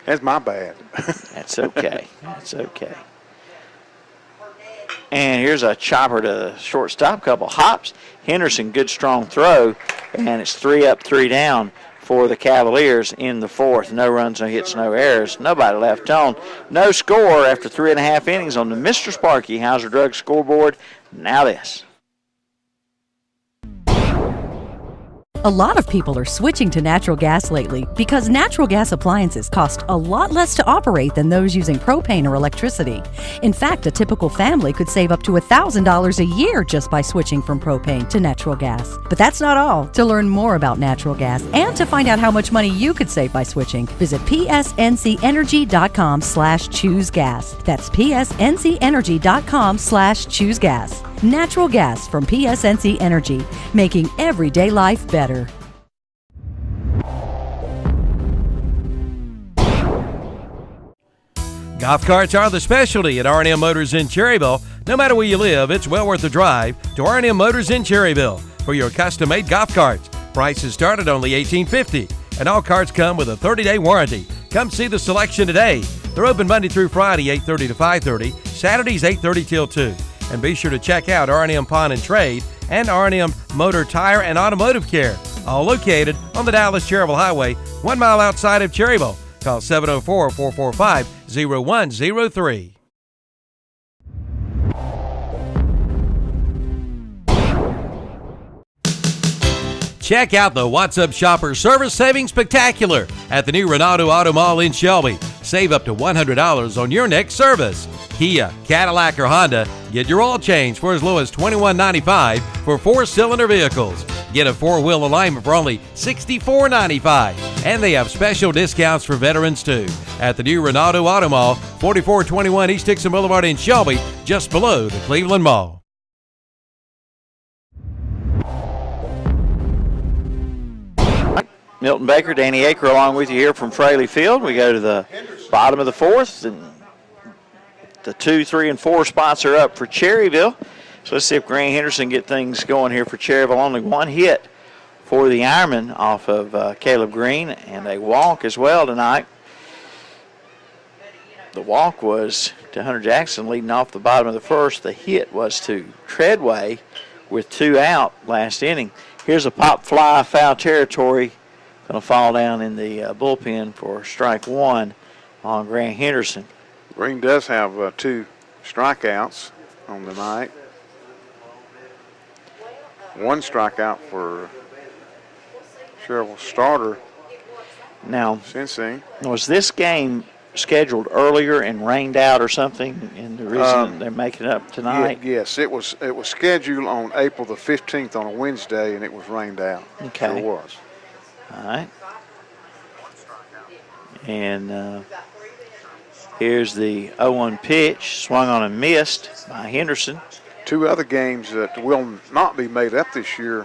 That's my bad. That's okay. That's okay. And here's a chopper to the shortstop, couple hops. Henderson, good strong throw, and it's 3 up, 3 down for the Cavaliers in the fourth. No runs, no hits, no errors. Nobody left on. No score after 3.5 innings on the Mr. Sparky Hauser Drug scoreboard. Now this. A lot of people are switching to natural gas lately because natural gas appliances cost a lot less to operate than those using propane or electricity. In fact, a typical family could save up to $1,000 a year just by switching from propane to natural gas. But that's not all. To learn more about natural gas and to find out how much money you could save by switching, visit psncenergy.com/choosegas. That's psncenergy.com/choosegas. Natural gas from PSNC Energy, making everyday life better. Golf carts are the specialty at R&M Motors in Cherryville. No matter where you live, it's well worth the drive to R&M Motors in Cherryville for your custom-made golf carts. Prices start at only $18.50. and all carts come with a 30-day warranty. Come see the selection today. They're open Monday through Friday, 8:30 to 5:30, Saturdays 8:30 till 2. And be sure to check out R&M Pawn and Trade and R&M Motor Tire and Automotive Care, all located on the Dallas-Cherryville Highway, 1 mile outside of Cherryville. Call 704-445-0103. Check out the What's Up Shopper Service Savings Spectacular at the new Renato Auto Mall in Shelby. Save up to $100 on your next service. Kia, Cadillac, or Honda, get your oil change for as low as $21.95 for 4-cylinder vehicles. Get a 4-wheel alignment for only $64.95. And they have special discounts for veterans too. At the new Renato Auto Mall, 4421 East Dixon Boulevard in Shelby, just below the Cleveland Mall. Milton Baker, Danny Aker along with you here from Fraley Field. We go to the bottom of the fourth, and the 2, 3, and 4 spots are up for Cherryville. So let's see if Grant Henderson get things going here for Cherryville. Only one hit for the Ironman off of Caleb Green, and a walk as well tonight. The walk was to Hunter Jackson leading off the bottom of the first. The hit was to Treadway with 2 out last inning. Here's a pop fly, foul territory. Going to fall down in the bullpen for strike 1 on Grant Henderson. Green does have 2 strikeouts on the night. 1 strikeout for Cherryville starter. Now, Sensing. Was this game scheduled earlier and rained out or something, and the reason they're making it up tonight? Yes, it was scheduled on April the 15th on a Wednesday, and it was rained out. Okay. It was. All right. And here's the 0-1 pitch, swung on and missed by Henderson. 2 other games that will not be made up this year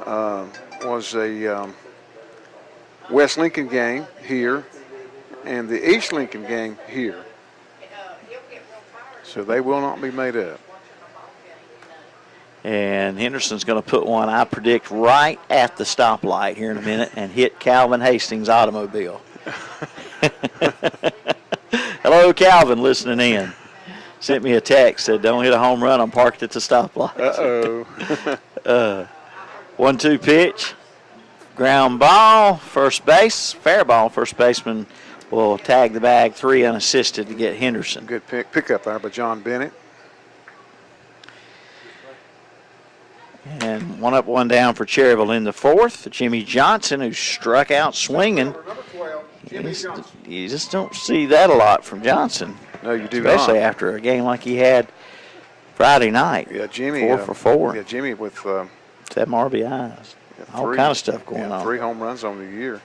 was a West Lincoln game here and the East Lincoln game here. So they will not be made up. And Henderson's going to put one, I predict, right at the stoplight here in a minute and hit Calvin Hastings' automobile. Hello, Calvin, listening in. Sent me a text, said, don't hit a home run, I'm parked at the stoplight. Uh-oh. 1-2 pitch. Ground ball, first base, fair ball. First baseman will tag the bag, 3 unassisted to get Henderson. Good pickup there by John Bennett. And 1 up, 1 down for Cherryville in the fourth. Jimmy Johnson, who struck out swinging. You just don't see that a lot from Johnson. No, you do especially not. after a game like he had Friday night. Yeah, Jimmy. 4 for 4. Yeah, Jimmy with 7 RBIs. All kind of stuff going on. 3 home runs on the year.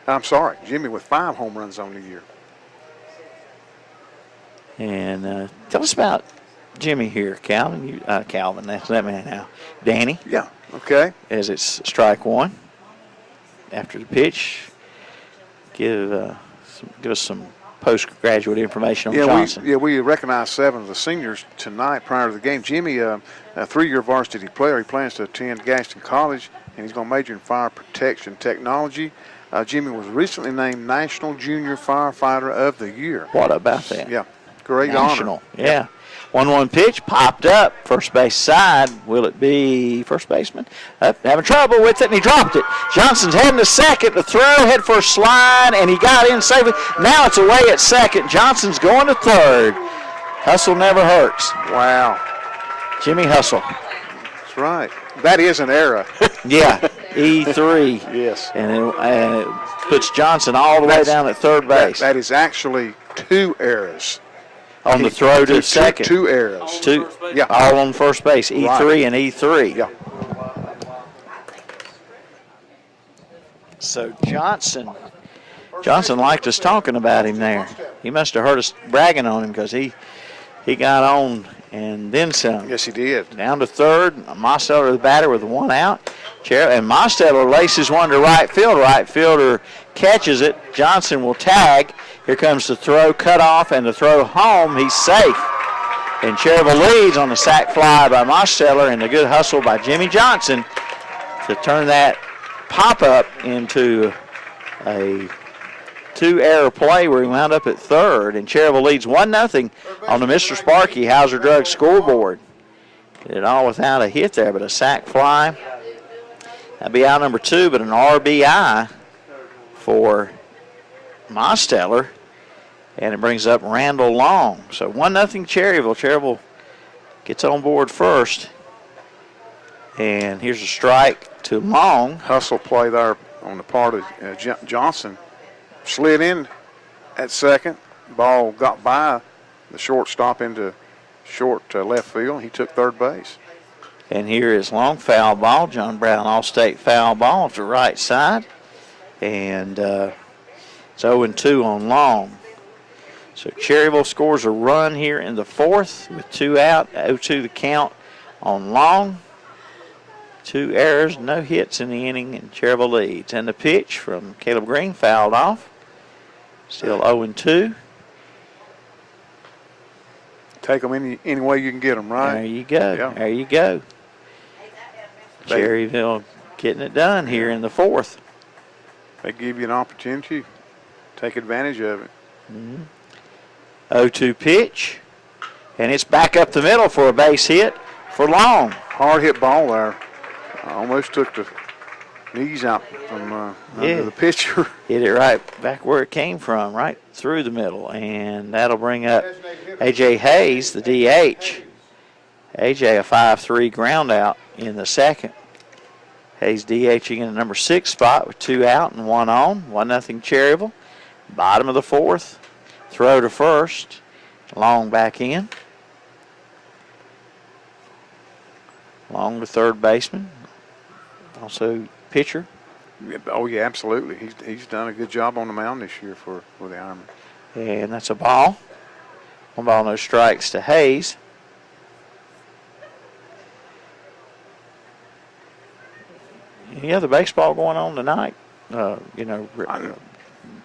I'm sorry, Jimmy with 5 home runs on the year. And tell us about Jimmy here, Calvin. Calvin, that's that man now. Danny. Yeah. Okay. As it's strike 1. After the pitch, give us some postgraduate information on Johnson. We recognized 7 of the seniors tonight prior to the game. Jimmy, a 3-year varsity player. He plans to attend Gaston College, and he's going to major in fire protection technology. Jimmy was recently named National Junior Firefighter of the Year. What about that? Yeah, great National, honor. yeah. 1-1 pitch, popped up, first base side. Will it be first baseman? Having trouble with it, and he dropped it. Johnson's heading to second. The throw, head for a slide, and he got in safely. Now it's away at second. Johnson's going to third. Hustle never hurts. Wow. Jimmy Hustle. That's right. That is an error. Yeah, E3. Yes. And it puts Johnson all the way down at third base. That is actually 2 errors. On the throw to second. 2 errors. 2. Yeah. All on first base. E3 right. and E3. Yeah. So Johnson liked us talking about him there. He must have heard us bragging on him because he got on and then some. Yes, he did. Down to third. Mosteller, the batter, with 1 out. And Mosteller laces one to right field. Right fielder catches it. Johnson will tag. Here comes the throw, cut off, and the throw home. He's safe. And Cherryville leads on the sac fly by Mosteller and a good hustle by Jimmy Johnson to turn that pop-up into a two-error play where he wound up at third, and Cherryville leads 1-0 on the Mr. Sparky Hauser Drug scoreboard. Did it all without a hit there, but a sack fly. That'd be out number 2, but an RBI for Mosteller, and it brings up Randall Long. So 1-0 Cherryville. Cherryville gets on board first, and here's a strike to Long. Hustle play there on the part of Johnson. Slid in at second. Ball got by the shortstop into short left field. He took third base. And here is long foul ball. John Brown All-State foul ball to right side. And it's 0-2 on Long. So Cherryville scores a run here in the fourth with 2 out. 0-2 the count on Long. 2 errors, no hits in the inning, and Cherryville leads. And the pitch from Caleb Green fouled off. Still 0-2. Take them any way you can get them, right? There you go. Yeah. There you go. Cherryville getting it done here in the fourth. They give you an opportunity. Take advantage of it. 0-2 pitch. And it's back up the middle for a base hit for Long. Hard hit ball there. Almost took the knees out from under the pitcher. Hit it right back where it came from, right through the middle. And that'll bring up A.J. Hayes, the DH. A.J. a 5-3 ground out in the second. Hayes DHing in the number 6 spot with 2 out and 1 on. 1-0 Cherryville. Bottom of the fourth. Throw to first. Long back in. Long to third baseman. Also pitcher. Oh, yeah, absolutely. He's done a good job on the mound this year for the Ironmen. And that's a ball. 1 ball, no strikes to Hayes. Any other baseball going on tonight?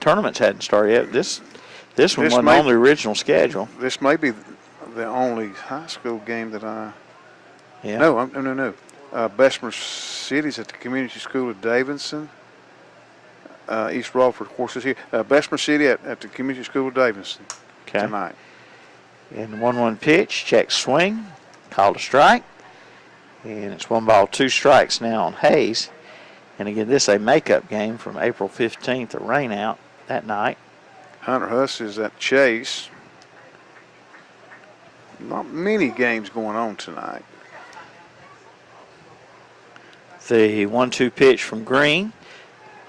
Tournaments hadn't started yet. This one wasn't on the original schedule. This may be the only high school game that I... Yeah. No. Bessemer City's at the Community School of Davidson. East Rutherford, of course, is here. Bessemer City at the Community School of Davidson tonight. And 1-1 pitch, check swing, called a strike. And it's 1 ball, 2 strikes now on Hayes. And again, this is a makeup game from April 15th, a rain out that night. Hunter Huss is at Chase. Not many games going on tonight. The 1-2 pitch from Green.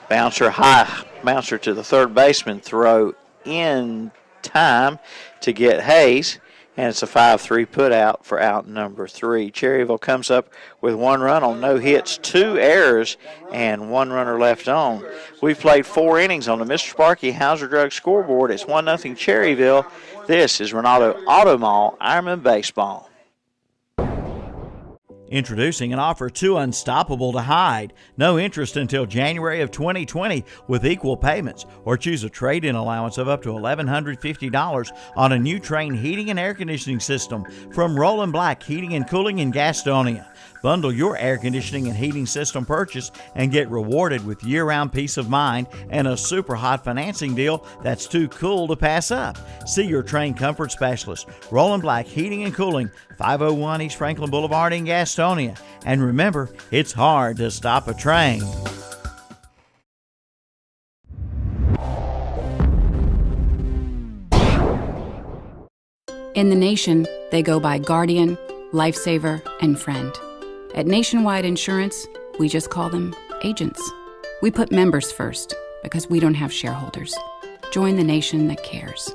Bouncer to the third baseman. Throw in time to get Hayes. And it's a 5-3 put out for out number 3. Cherryville comes up with 1 run on no hits, 2 errors, and 1 runner left on. We've played 4 innings on the Mr. Sparky Hauser Drug scoreboard. It's 1-0 Cherryville. This is Ronaldo Auto Mall Ironman Baseball. Introducing an offer too unstoppable to hide. No interest until January of 2020 with equal payments, or choose a trade-in allowance of up to $1,150 on a new Train heating and air conditioning system from Roland Black Heating and Cooling in Gastonia. Bundle your air conditioning and heating system purchase and get rewarded with year-round peace of mind and a super hot financing deal that's too cool to pass up. See your Train comfort specialist, Roland Black Heating and Cooling, 501 East Franklin Boulevard in Gastonia. And remember, it's hard to stop a train. In the nation, they go by Guardian, Lifesaver, and Friend. At Nationwide Insurance, we just call them agents. We put members first because we don't have shareholders. Join the nation that cares.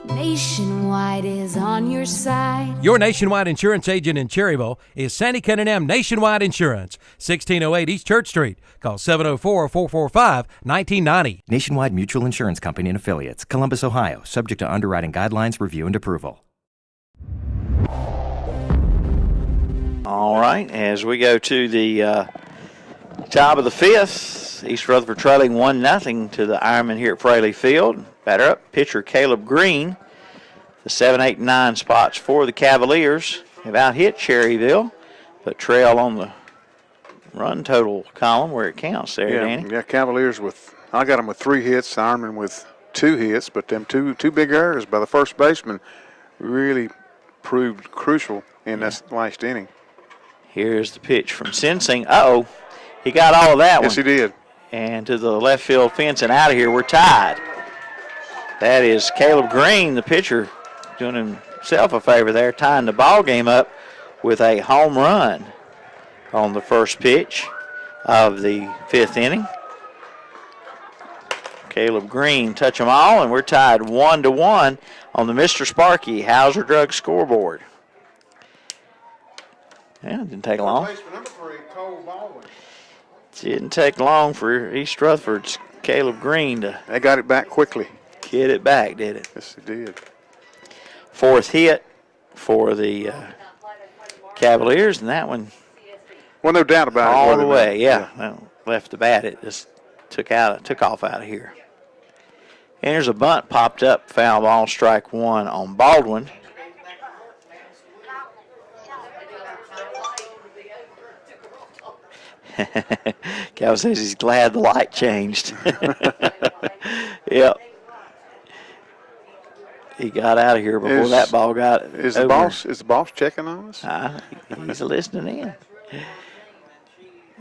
Nationwide is on your side. Your Nationwide insurance agent in Cherryville is Sandy Cunningham Nationwide Insurance, 1608 East Church Street. Call 704-445-1990. Nationwide Mutual Insurance Company and Affiliates, Columbus, Ohio. Subject to underwriting guidelines, review, and approval. All right, as we go to the top of the fifth, East Rutherford trailing 1-0 to the Ironman here at Fraley Field. Batter up, pitcher Caleb Green. The 7, 8, 9 spots for the Cavaliers have out-hit Cherryville, but trail on the run total column where it counts there, Danny. Yeah, Cavaliers I got them with 3 hits, Ironman with 2 hits, but them two big errors by the first baseman really proved crucial in that last inning. Here's the pitch from Sensing. Uh-oh, he got all of that one. Yes, he did. And to the left field fence and out of here, we're tied. That is Caleb Green, the pitcher, doing himself a favor there, tying the ball game up with a home run on the first pitch of the 5th inning. Caleb Green touch them all, and we're tied 1-1 on the Mr. Sparky Hauser Drug scoreboard. Yeah, it didn't take long. Didn't take long for East Rutherford's Caleb Green to. They got it back quickly. Get it back, did it? Yes, they did. 4th hit for the Cavaliers, and that one. Well, no doubt about it. All the way, yeah. Well, left the bat, it just took off out of here. And there's a bunt popped up, foul ball, strike 1 on Baldwin. Cal says he's glad the light changed. Yep. He got out of here before that ball got Is over. the boss checking on us? He's listening in.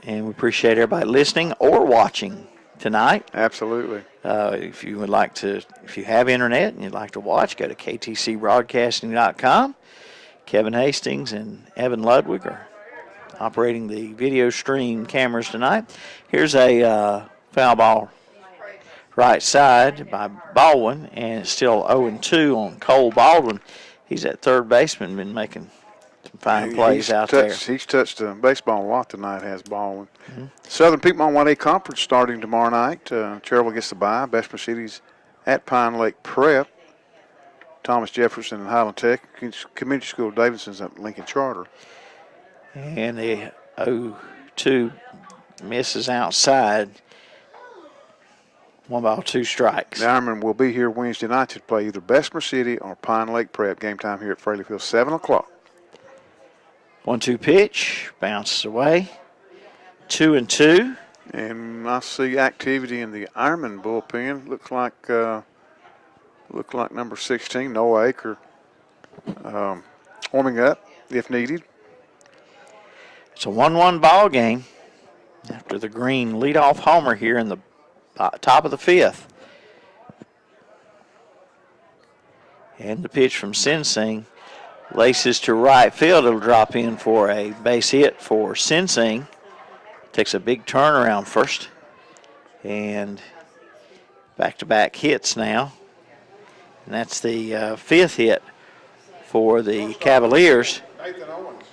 And we appreciate everybody listening or watching tonight. Absolutely. If you have internet and you'd like to watch, go to ktcbroadcasting.com. Kevin Hastings and Evan Ludwig are operating the video stream cameras tonight. Here's a foul ball right side by Baldwin, and it's still 0-2 on Cole Baldwin. He's at third baseman, been making some fine plays out there. He's touched the baseball a lot tonight, has Baldwin. Mm-hmm. Southern Piedmont 1A Conference starting tomorrow night. Cherryville gets the bye. Bessemer City's at Pine Lake Prep. Thomas Jefferson and Highland Tech. Community School Davidson's at Lincoln Charter. And the 0-2 misses outside. 1 ball, 2 strikes. The Ironman will be here Wednesday night to play either Bessemer City or Pine Lake Prep. Game time here at Fraley Field, 7 o'clock. 1-2 pitch, bounces away. 2-2. And I see activity in the Ironman bullpen. Looks like number 16, Noah Aker, warming up if needed. It's a 1-1 ball game after the Green leadoff homer here in the top of the 5th. And the pitch from Sensing laces to right field. It'll drop in for a base hit for Sensing. Takes a big turnaround first. And back-to-back hits now. And that's the 5th hit for the Cavaliers. Nathan Owens.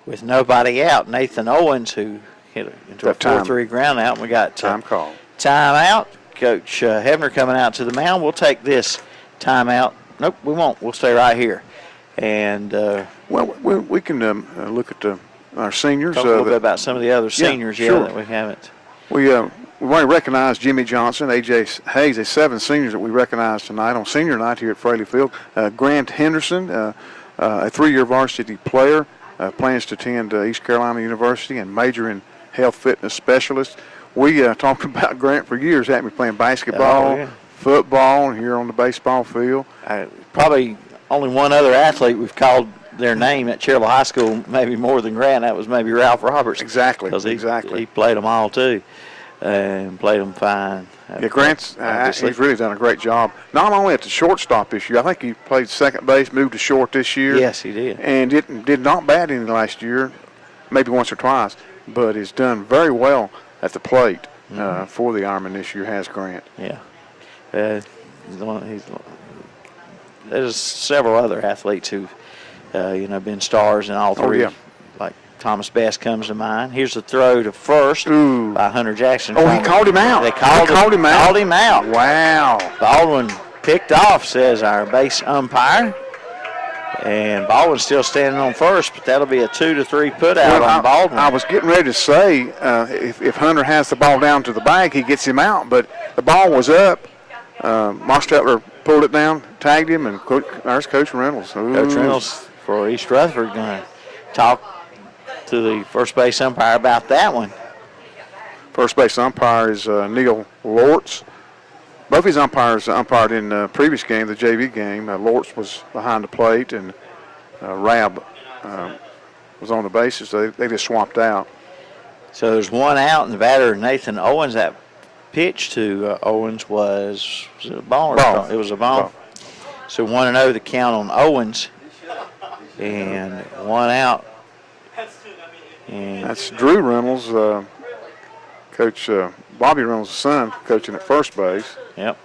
With nobody out. Nathan Owens, who hit into a 4-3 ground out. And we got time call. Timeout. Coach Hebner coming out to the mound. We'll take this timeout. Nope, we won't. We'll stay right here. And we can look at our seniors. Talk a little bit about some of the other seniors that we haven't. We want to recognize Jimmy Johnson, A.J. Hayes, the 7 seniors that we recognize tonight on senior night here at Fraley Field. Grant Henderson, a 3-year varsity player, plans to attend East Carolina University and major in health fitness specialist. We talked about Grant for years, haven't we, playing basketball, football, and here on the baseball field. Probably only one other athlete we've called their name at Cherryville High School, maybe more than Grant. That was maybe Ralph Roberts. Exactly. Because he played them all, too, and played them fine. Yeah, Grant's he's really done a great job. Not only at the shortstop this year, I think he played second base, moved to short this year. Yes, he did. And did not bat any last year, maybe once or twice, but has done very well at the plate for the Ironman this year, has Grant. Yeah. There's several other athletes who've, been stars in all 3. Oh, yeah. Like Thomas Best comes to mind. Here's the throw to first by Hunter Jackson. Oh, he called him out. They called him out. Wow. Baldwin picked off, says our base umpire. And Baldwin's still standing on first, but that'll be a 2-3 put out on Baldwin. I was getting ready to say if Hunter has the ball down to the bag, he gets him out, but the ball was up. Mostetler pulled it down, tagged him, and there's Coach Reynolds. Coach Reynolds for East Rutherford going to talk to the first base umpire about that one. First base umpire is Neil Lortz. Both his umpires umpired in the previous game, the JV game. Lortz was behind the plate, and Rab was on the bases. So they just swapped out. So there's one out, and the batter, Nathan Owens, that pitch to Owens was it a ball? Ball. It was a ball. So 1-0 the count on Owens, and one out. And that's Drew Reynolds, Coach Bobby Reynolds' son, coaching at first base. Yep.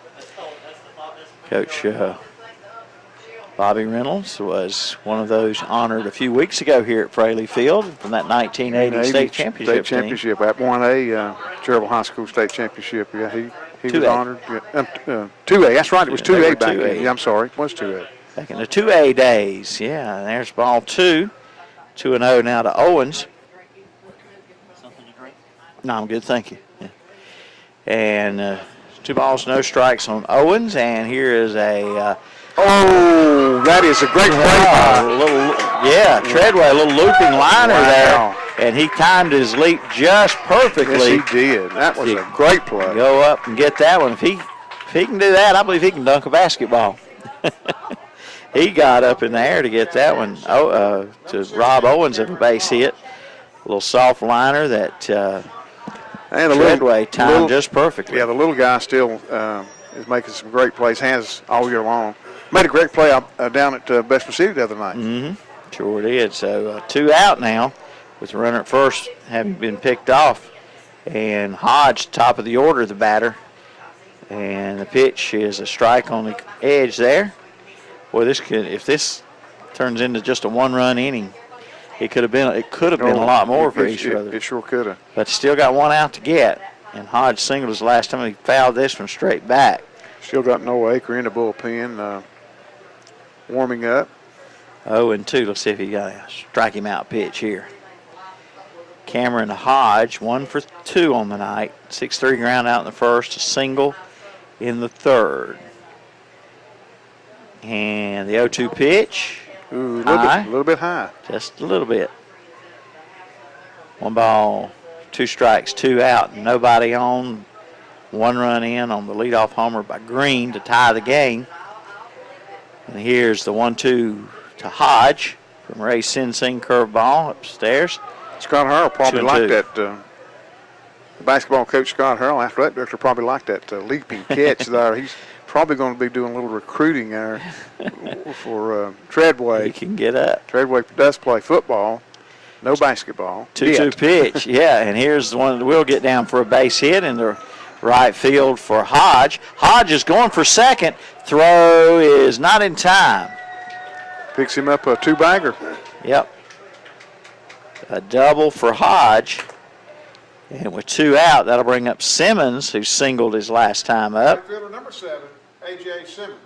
Coach Bobby Reynolds was one of those honored a few weeks ago here at Fraley Field from that 1980 state championship team. At 1A, Cherryville High School state championship. Yeah, he was honored. Yeah. 2A, that's right. It was 2A back then. Yeah, I'm sorry. It was 2A. Back in the 2A days. Yeah, and there's ball 2. 2-0 now to Owens. No, I'm good, thank you. Yeah. And 2 balls, no strikes on Owens, and here is a that is a great play. Treadway, a little looping liner there, and he timed his leap just perfectly. Yes, he did. That was a great play. Go up and get that one. If he can do that, I believe he can dunk a basketball. He got up in the air to get that one to rob Owens of a base hit. A little soft liner that and Treadway timed just perfectly. Yeah, the little guy still is making some great plays, has all year long. Made a great play down at Bestwood City the other night. Mm-hmm. Sure did. So 2 out now with the runner at first having been picked off. And Hodge, top of the order, the batter. And the pitch is a strike on the edge there. Boy, if this turns into just a 1-run inning, it could have been a lot more for East Rutherford. It sure could have. But still got 1 out to get. And Hodge singled his last time. He fouled this one straight back. Still got Noah Aker in the bullpen, warming up. 0-2. Let's see if he got a strike him out pitch here. Cameron Hodge, 1 for 2 on the night. 6-3 ground out in the first, a single in the third. And the 0-2 pitch. Ooh, a little bit high. Just a little bit. 1 ball, 2 strikes, 2 out, nobody on. 1 run in on the leadoff homer by Green to tie the game. And here's the 1-2 to Hodge from Ray Sing curveball upstairs. Scott Harrell probably liked that. The basketball coach Scott Harrell, athletic director, probably liked that leaping catch there. He's probably going to be doing a little recruiting there for Treadway. He can get up. Treadway does play football, no basketball. 2-2 pitch, yeah. And here's the one that will get down for a base hit in the right field for Hodge. Hodge is going for second. Throw is not in time. Picks him up a 2-bagger. Yep. A double for Hodge. And with 2 out, that'll bring up Simmons, who singled his last time up. Fielder number 7, A.J. Simmons.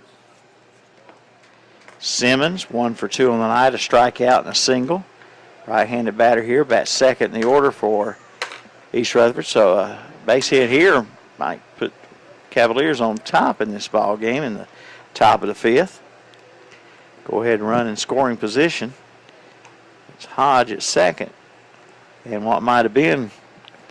Simmons, 1 for 2 on the night, a strikeout and a single. Right-handed batter here, bats second in the order for East Rutherford. So a base hit here might put Cavaliers on top in this ball game in the top of the 5th. Go ahead and run in scoring position. It's Hodge at second. And what might have been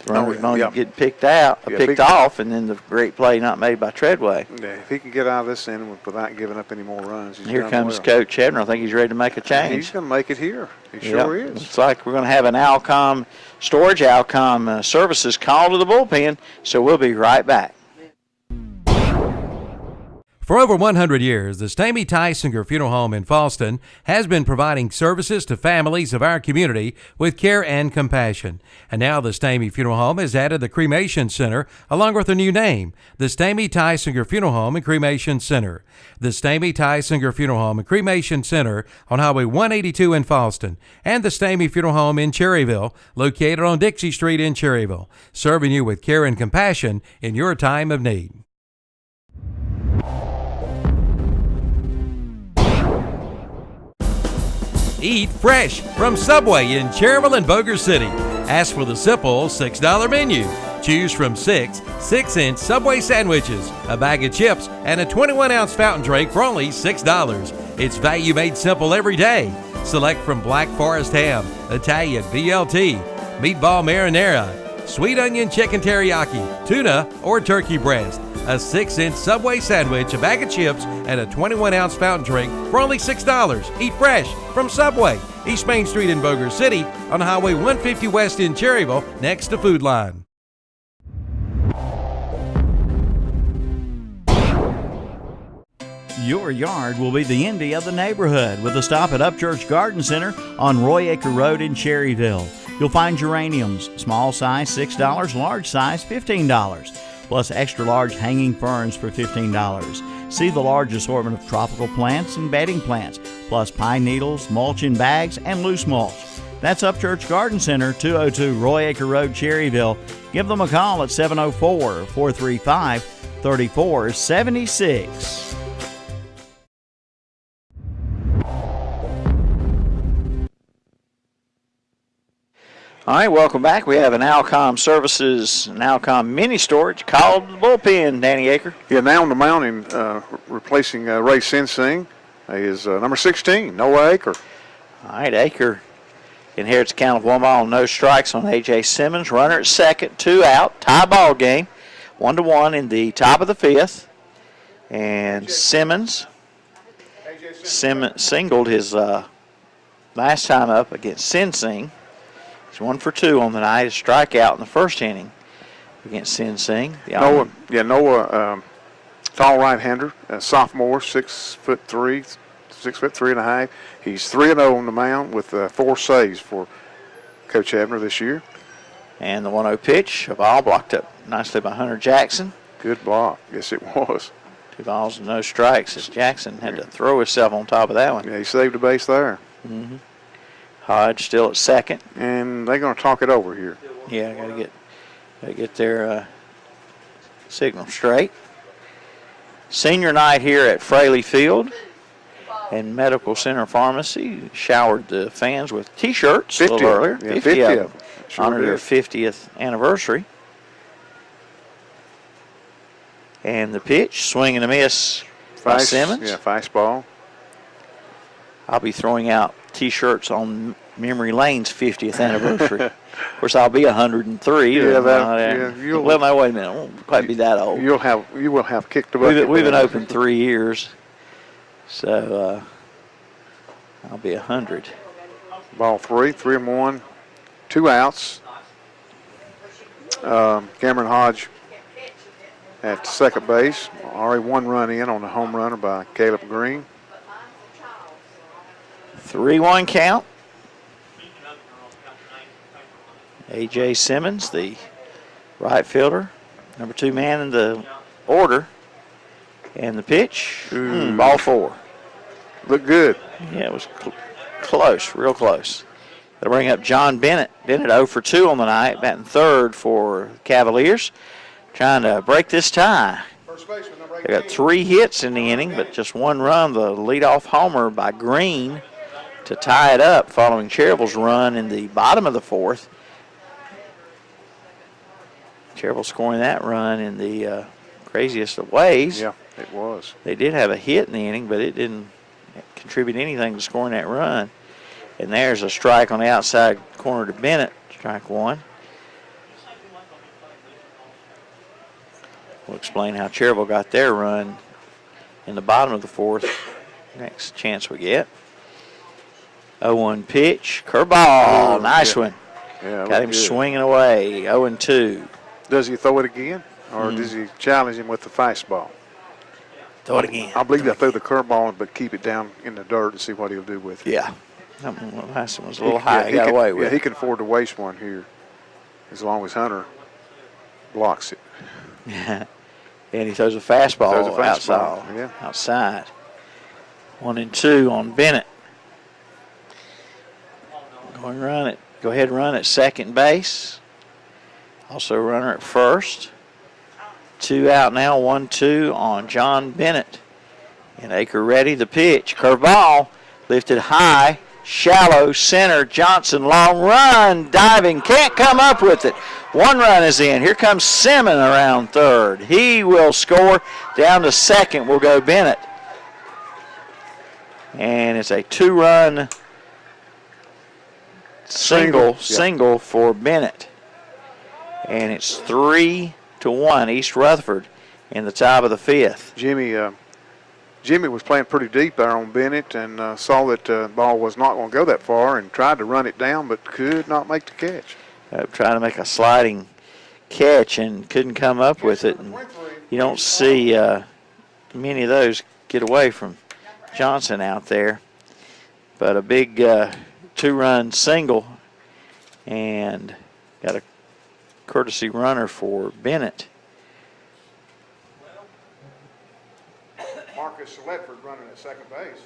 the runner going to get picked off, and then the great play not made by Treadway. Yeah, if he can get out of this inning without giving up any more runs, he's here comes Coach Hedner. I think he's ready to make a change. He's going to make it here. He sure is. Looks like we're going to have an Alcom services call to the bullpen, so we'll be right back. For over 100 years, the Stamey Tysinger Funeral Home in Falston has been providing services to families of our community with care and compassion. And now the Stamey Funeral Home has added the Cremation Center along with a new name, the Stamey Tysinger Funeral Home and Cremation Center. The Stamey Tysinger Funeral Home and Cremation Center on Highway 182 in Falston, and the Stamey Funeral Home in Cherryville, located on Dixie Street in Cherryville, serving you with care and compassion in your time of need. Eat fresh from Subway in Cherryville and Boger City. Ask for the simple $6 menu. Choose from 6 6-inch Subway sandwiches, a bag of chips, and a 21-ounce fountain drink for only $6. It's value made simple every day. Select from Black Forest ham, Italian BLT, meatball marinara, sweet onion chicken teriyaki, tuna, or turkey breast, a 6-inch Subway sandwich, a bag of chips, and a 21-ounce fountain drink for only $6. Eat fresh from Subway. East Main Street in Boger City on Highway 150 West in Cherryville, next to Food Line. Your yard will be the indie of the neighborhood with a stop at Upchurch Garden Center on Roy Acre Road in Cherryville. You'll find geraniums, small size $6, large size $15, plus extra large hanging ferns for $15. See the large assortment of tropical plants and bedding plants, plus pine needles, mulch in bags, and loose mulch. That's Upchurch Garden Center, 202 Roy Acre Road, Cherryville. Give them a call at 704-435-3476. All right, welcome back. We have an Alcom Services, an Alcom mini storage called the Bullpen, Danny Aker. Yeah, now on the mound, replacing Ray Sensing is number 16, Noah Aker. All right, Aker inherits a count of 1 ball, no strikes on A.J. Simmons. Runner at second, 2 out, tie ball game, 1-1 in the top of the 5th. And Simmons singled his last time up against Sensing. He's 1 for 2 on the night. A strikeout in the first inning against Sensing. Noah, tall right-hander, sophomore, 6'3", 6'3.5". He's 3-0 on the mound with 4 saves for Coach Abner this year. And the 1-0 pitch, a ball blocked up nicely by Hunter Jackson. Good block. Yes, it was. 2 balls and no strikes as Jackson had to throw himself on top of that one. Yeah, he saved a base there. Mm-hmm. Hodge still at second. And they're going to talk it over here. Yeah, got to get their signal straight. Senior night here at Fraley Field and Medical Center Pharmacy showered the fans with T-shirts a little earlier. Yeah, 50 of them. Sure Honor their did. 50th anniversary. And the pitch, swing and a miss by Simmons. Yeah, fastball. I'll be throwing out T-shirts on Memory Lane's 50th anniversary. Of course, I'll be 103. Yeah, well, no, wait a minute. I won't quite be that old. You will have kicked the bucket. We've been open 3 years, so I'll be 100. Ball 3-1, 2 outs. Cameron Hodge at second base. Already 1 run in on the home runner by Caleb Green. 3-1 count. A.J. Simmons, the right fielder, number 2 man in the order. And the pitch, ball 4. Looked good. Yeah, it was close, real close. They'll bring up John Bennett. Bennett 0 for 2 on the night, batting third for Cavaliers, trying to break this tie. They got 3 hits in the inning, but just 1 run, the leadoff homer by Green to tie it up following Cherryville's run in the bottom of the 4th. Cherryville scoring that run in the craziest of ways. Yeah, it was. They did have a hit in the inning, but it didn't contribute anything to scoring that run. And there's a strike on the outside corner to Bennett, strike 1. We'll explain how Cherryville got their run in the bottom of the 4th. Next chance we get. 0-1 pitch, curveball, nice one. Yeah, got him good. swinging away, 0-2. Does he throw it again, or does he challenge him with the fastball? Throw it again. I believe they'll throw the curveball, but keep it down in the dirt and see what he'll do with it. Yeah. That last one was a little high. He got away with it. Yeah, he can afford to waste one here as long as Hunter blocks it. And he throws a fastball, Yeah. outside. 1-2 on Bennett. Go ahead and run at second base. Also runner at first. 2 out now, 1-2 on John Bennett. And Aker ready, the pitch. Curveball, lifted high, shallow, center, Johnson, long run, diving, can't come up with it. 1 run is in. Here comes Simmons around third. He will score. Down to second will go Bennett. And it's a 2-run single for Bennett. and it's 3-1 East Rutherford in the top of the fifth. Jimmy was playing pretty deep there on Bennett and saw that the ball was not going to go that far and tried to run it down but could not make the catch. Trying to make a sliding catch and couldn't come up with it. And you don't see many of those get away from Johnson out there. But a big 2-run single and got a courtesy runner for Bennett. Marcus Ledford running at second base.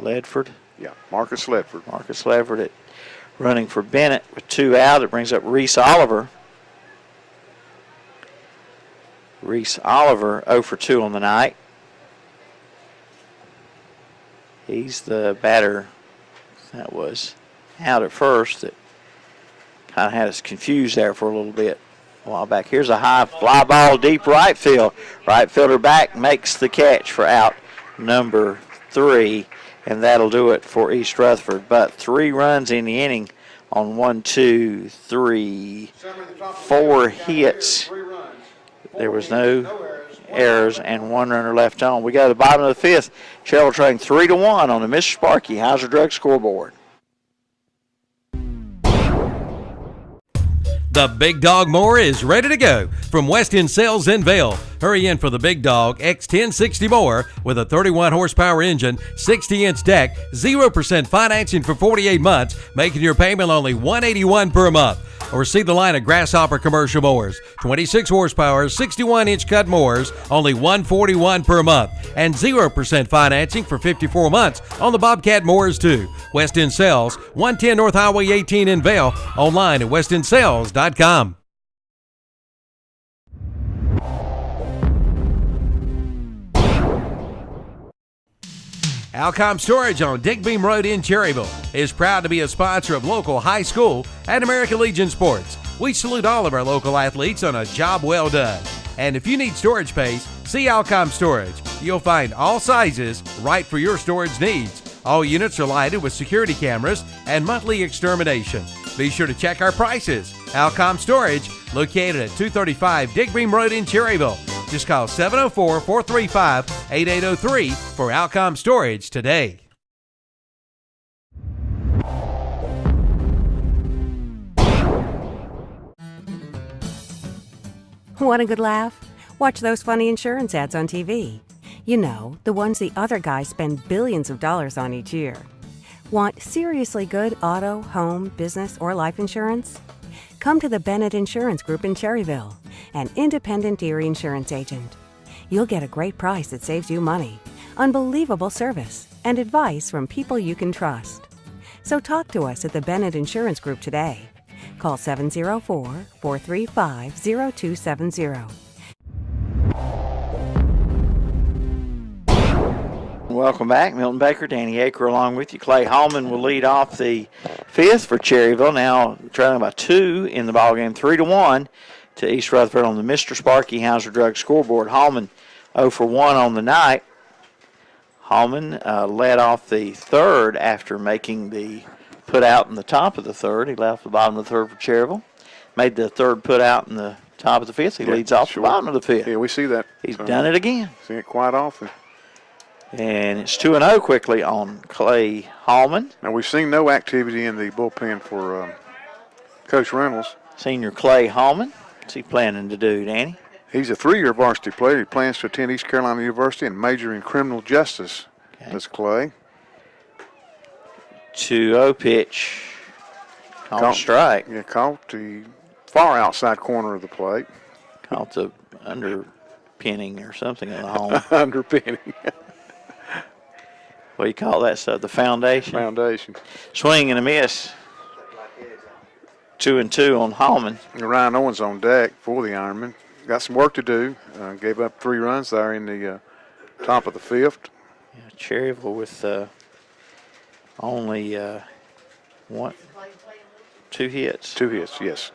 Ledford? Yeah, Marcus Ledford. Marcus Ledford running for Bennett with 2 out. It brings up Reese Oliver. Reese Oliver 0 for 2 on the night. He's the batter that was out at first that kind of had us confused there for a little bit a while back. Here's a high fly ball deep right field. Right fielder back makes the catch for out number 3, and that'll do it for East Rutherford. But 3 runs in the inning on 1, 2, 3, 4 hits. There was no errors and 1 runner left on. We go to the bottom of the fifth. Cherryville trailing 3-1 on the Mr. Sparky Hauser Drug scoreboard. The Big Dog Mower is ready to go from West End Sales in Vail. Hurry in for the Big Dog X1060 mower with a 31 horsepower engine, 60-inch deck, 0% financing for 48 months, making your payment only $181 per month. Or see the line of Grasshopper commercial mowers, 26 horsepower, 61-inch cut mowers, only $141 per month, and 0% financing for 54 months on the Bobcat mowers too. West End Sales, 110 North Highway 18 in Vail, online at westendsales.com. Alcom Storage on Dick Beam Road in Cherryville is proud to be a sponsor of local high school and American Legion sports. We salute all of our local athletes on a job well done. And if you need storage space, see Alcom Storage. You'll find all sizes right for your storage needs. All units are lighted with security cameras and monthly extermination. Be sure to check our prices. Alcom Storage, located at 235 Dick Beam Road in Cherryville. Just call 704-435-8803 for Alcom Storage today. Want a good laugh? Watch those funny insurance ads on TV. You know, the ones the other guys spend billions of dollars on each year. Want seriously good auto, home, business, or life insurance? Come to the Bennett Insurance Group in Cherryville, an independent Erie insurance agent. You'll get a great price that saves you money, unbelievable service, and advice from people you can trust. So talk to us at the Bennett Insurance Group today. Call 704-435-0270. Welcome back. Milton Baker, Danny Aker along with you. Clay Hallman will lead off the fifth for Cherryville. Now trailing by 2 in the ballgame, 3-1 to East Rutherford on the Mr. Sparky Hauser Drug scoreboard. Hallman 0 for 1 on the night. Hallman led off the third after making the put out in the top of the third. He left the bottom of the third for Cherryville. Made the third put out in the top of the fifth. He leads off the bottom of the fifth. Yeah, we see that. He's done it again. See it quite often. And it's 2-0 quickly on Clay Hallman. Now, we've seen no activity in the bullpen for Coach Reynolds. Senior Clay Hallman. What's he planning to do, Danny? He's a 3-year varsity player. He plans to attend East Carolina University and major in criminal justice. Okay. That's Clay. 2-0 pitch. Caught strike. Yeah, caught the far outside corner of the plate. Caught the underpinning or something of the home. Underpinning. What do you call that stuff? The foundation? Foundation. Swing and a miss. 2-2 on Hallman. And Ryan Owens on deck for the Ironman. Got some work to do. Gave up 3 runs there in the top of the fifth. Yeah, Cherryville with only 2 hits. 2 hits, yes.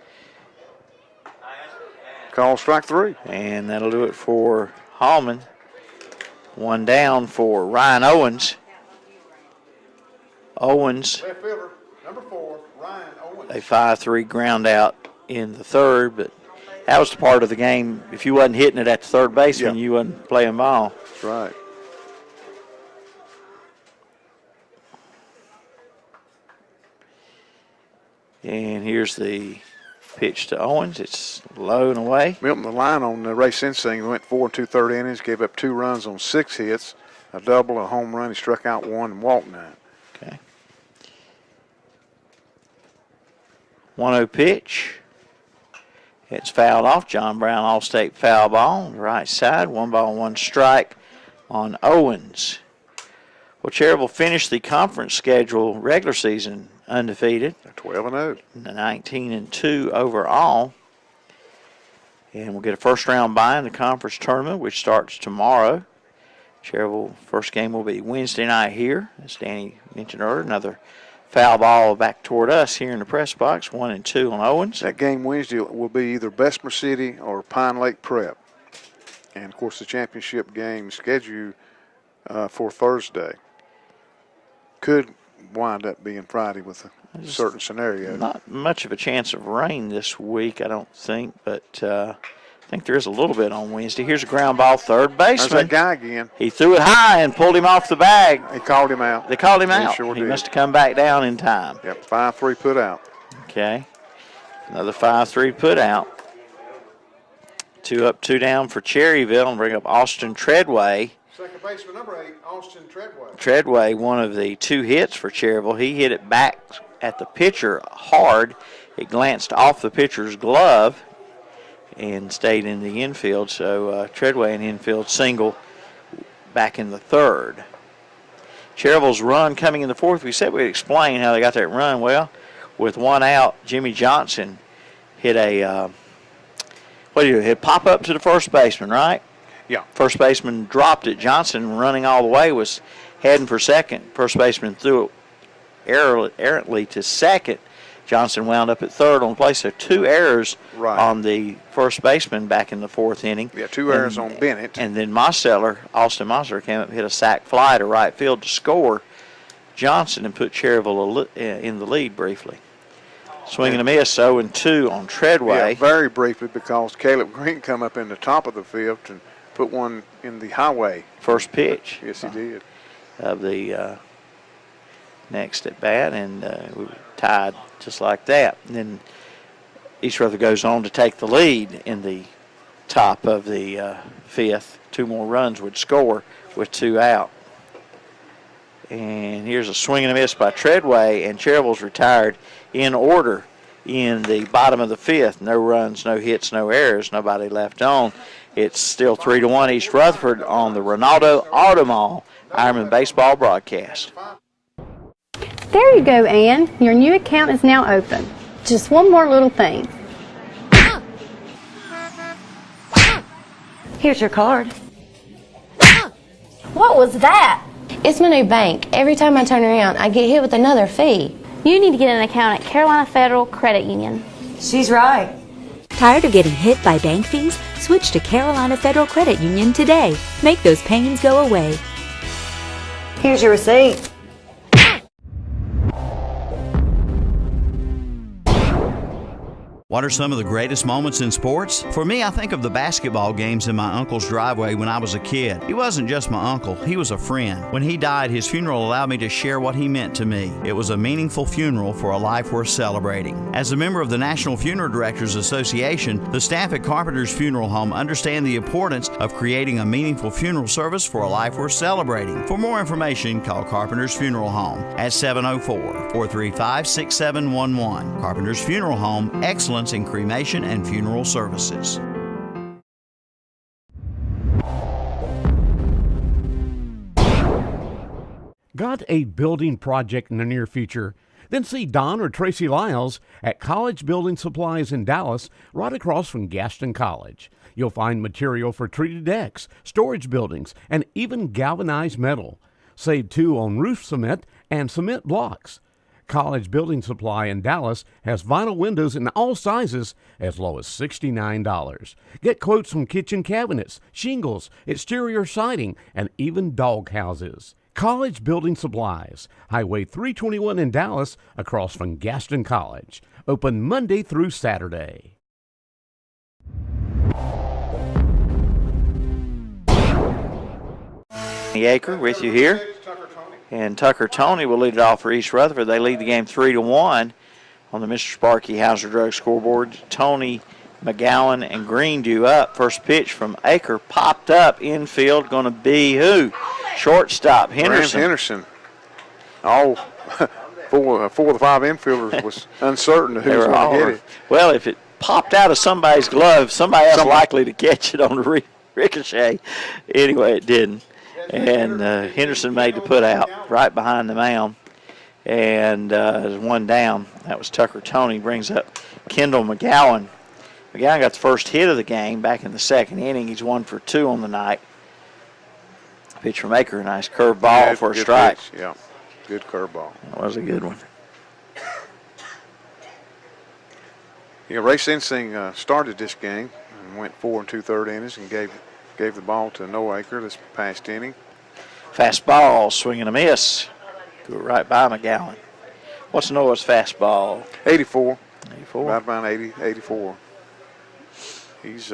Call strike 3. And that'll do it for Hallman. 1 down for Ryan Owens. Owens. Left fielder, number 4, Ryan Owens. A 5-3 ground out in the third, but that was the part of the game. If you wasn't hitting it at the third baseman, you wasn't playing ball. That's right. And here's the pitch to Owens. It's low and away. Milton, the line on Ray Sensing went 4 2/3 innings, gave up 2 runs on 6 hits, a double, a home run. He struck out 1 and walked 9. Okay. 1-0 pitch. It's fouled off. John Brown, All-State foul ball on the right side. 1-1 strike on Owens. Well, Cherryville finished the conference schedule regular season undefeated. 12-0. 19-2 overall. And we'll get a first-round bye in the conference tournament, which starts tomorrow. Cherryville first game will be Wednesday night here, as Danny mentioned earlier. Another foul ball back toward us here in the press box, 1-2 on Owens. That game Wednesday will be either Bessemer City or Pine Lake Prep. And, of course, the championship game scheduled for Thursday could wind up being Friday with a certain scenario. Not much of a chance of rain this week, I don't think, but I think there is a little bit on Wednesday. Here's a ground ball, third baseman. There's that guy again. He threw it high and pulled him off the bag. He called him out. They called him He out. sure He did. must have come back down in time. Yep, 5-3 put out. Okay. Another 5-3 put out. 2 up, 2 down for Cherryville, and bring up Austin Treadway. Second baseman, number 8, Austin Treadway. Treadway, one of the 2 hits for Cherryville. He hit it back at the pitcher hard. It glanced off the pitcher's glove and stayed in the infield. So Treadway an infield single back in the third. Cherryville's run coming in the fourth. We said we'd explain how they got that run. Well, with 1 out, Jimmy Johnson hit a hit pop up to the first baseman, right? Yeah. First baseman dropped it. Johnson, running all the way, was heading for second. First baseman threw it errantly to second. Johnson wound up at third on the play. So 2 errors on the first baseman back in the fourth inning. Yeah, 2 errors on Bennett. And then Austin Mosseller came up and hit a sac fly to right field to score Johnson and put Cherryville in the lead briefly. Swing and a miss, 0-2 on Treadway. Yeah, very briefly, because Caleb Green come up in the top of the fifth and put one in the highway. First pitch. Yes, he did. Of the next at bat, and we were tied just like that. And then East Rutherford goes on to take the lead in the top of the fifth. 2 more runs would score with 2 out. And here's a swing and a miss by Treadway, and Cherryville's retired in order in the bottom of the fifth. No runs, no hits, no errors, nobody left on. It's still 3-1 East Rutherford on the Ronaldo Automall Ironman Baseball broadcast. There you go, Ann. Your new account is now open. Just one more little thing. Here's your card. What was that? It's my new bank. Every time I turn around, I get hit with another fee. You need to get an account at Carolina Federal Credit Union. She's right. Tired of getting hit by bank fees? Switch to Carolina Federal Credit Union today. Make those pains go away. Here's your receipt. What are some of the greatest moments in sports? For me, I think of the basketball games in my uncle's driveway when I was a kid. He wasn't just my uncle, he was a friend. When he died, his funeral allowed me to share what he meant to me. It was a meaningful funeral for a life worth celebrating. As a member of the National Funeral Directors Association, the staff at Carpenter's Funeral Home understand the importance of creating a meaningful funeral service for a life worth celebrating. For more information, call Carpenter's Funeral Home at 704-435-6711. Carpenter's Funeral Home, excellence in cremation and funeral services. Got a building project in the near future? Then see Don or Tracy Lyles at College Building Supplies in Dallas, right across from Gaston College. You'll find material for treated decks, storage buildings, and even galvanized metal. Save too on roof cement and cement blocks. College Building Supply in Dallas has vinyl windows in all sizes as low as $69. Get quotes from kitchen cabinets, shingles, exterior siding, and even dog houses. College Building Supplies, Highway 321 in Dallas, across from Gaston College. Open Monday through Saturday. Acre with you here. And Tucker Tony will lead it off for East Rutherford. They lead the game 3-1 on the Mr. Sparky Hauser Drug scoreboard. Tony, McGowan, and Green due up. First pitch from Acre popped up infield. Going to be who? Shortstop, Henderson. Henderson. All four of the five infielders was uncertain of who was going to hit it. Well, if it popped out of somebody's glove, somebody else likely to catch it on the ricochet. Anyway, it didn't. And Henderson made the put out right behind the mound. And one down. That was Tucker Tony. Brings up Kendall McGowan. McGowan got the first hit of the game back in the second inning. He's 1 for 2 on the night. Pitch from Acre, nice curve ball for a strike. Pitch. Yeah, good curve ball. That was a good one. Yeah, Ray Sensing started this game and went 4 2/3 innings and gave the ball to Noah Acre this past inning. Fastball, swing and a miss. Go right by McGowan. What's Noah's fastball? 84. 84. Right around 80, 84. He's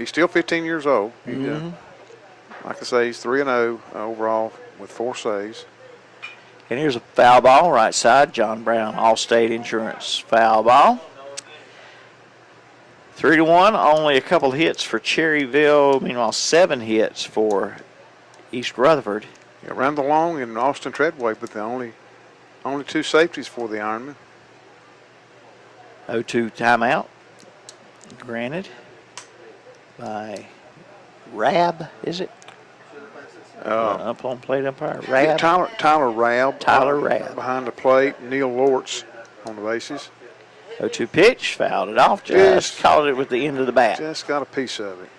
still 15 years old. Like I say, he's 3-0 overall with 4 saves. And here's a foul ball, right side. John Brown, Allstate Insurance foul ball. 3-1, only a couple hits for Cherryville. Meanwhile, 7 hits for East Rutherford. Yeah, Randall Long and Austin Treadway, but the only 2 safeties for the Ironmen. 0-2 timeout. Granted by Rab, is it? Up on plate umpire. Rab. Tyler Rab. Tyler Rab. Behind the plate. Neil Lortz on the bases. 0-2 pitch, fouled it off, just caught it with the end of the bat. Just got a piece of it.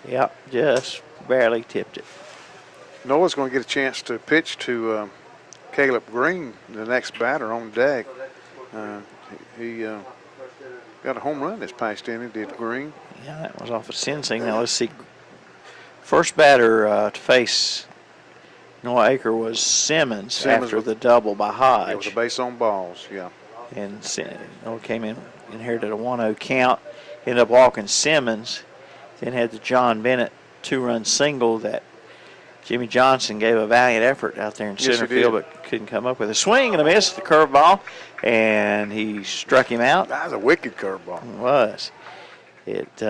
Yep, just barely tipped it. Noah's going to get a chance to pitch to Caleb Green, the next batter on deck. He got a home run this past inning, did Green. Yeah, that was off of Sensing. Now let's see. First batter to face Noah Acre was Simmons after the double by Hodge. It was a base on balls, yeah. And Noah came in, inherited a 1-0 count, ended up walking Simmons, then had the John Bennett 2-run single that Jimmy Johnson gave a valiant effort out there in center field, but couldn't come up with a swing and a miss, the curveball, and he struck him out. That was a wicked curveball. It was. It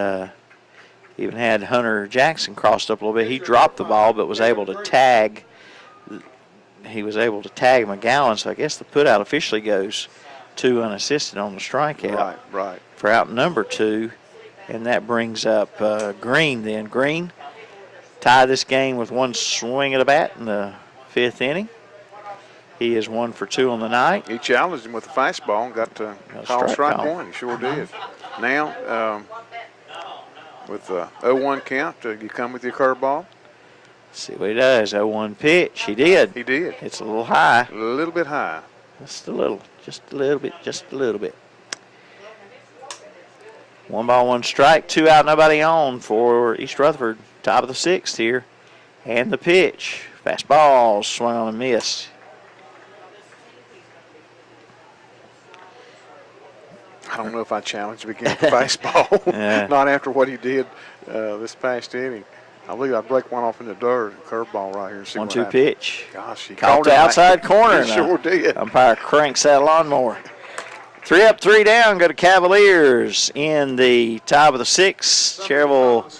even had Hunter Jackson crossed up a little bit. He dropped the ball, but was able to tag. He was able to tag McGowan, so I guess the putout officially goes 2 unassisted on the strikeout. Right. For out number 2, and that brings up Green then. Green tied this game with 1 swing of the bat in the 5th inning. He is 1 for 2 on the night. He challenged him with a fastball and got to call strike one. He sure did. Now, with the 0-1 count, you come with your curveball. See what he does. 0-1 pitch. He did. He did. It's a little high. A little bit high. Just a little bit. 1 ball, 1 strike, 2 out, nobody on for East Rutherford. Top of the 6th here. And the pitch. Fastball, swung on and missed. I don't know if I challenge him again with fastball. Not after what he did this past inning. I believe I'd break one off in the dirt. Curveball right here. And see 1-2 pitch. Gosh, he caught the outside corner. He sure did. Umpire cranks that lawnmower. 3 up, 3 down. Go to Cavaliers in the top of the 6th. Cherryville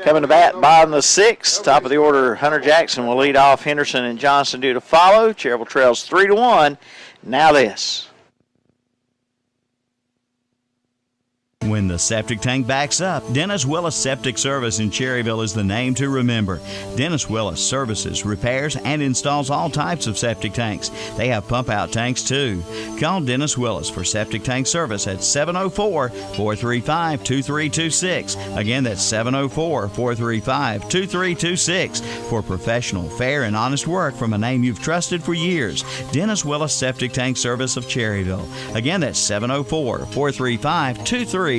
coming to bat, bottom of the 6th. Top of the order, Hunter Jackson will lead off. Henderson and Johnson due to follow. Cherryville trails 3-1. Now this. When the septic tank backs up, Dennis Willis Septic Service in Cherryville is the name to remember. Dennis Willis services, repairs, and installs all types of septic tanks. They have pump-out tanks, too. Call Dennis Willis for septic tank service at 704-435-2326. Again, that's 704-435-2326 for professional, fair, and honest work from a name you've trusted for years. Dennis Willis Septic Tank Service of Cherryville. Again, that's 704-435-2326.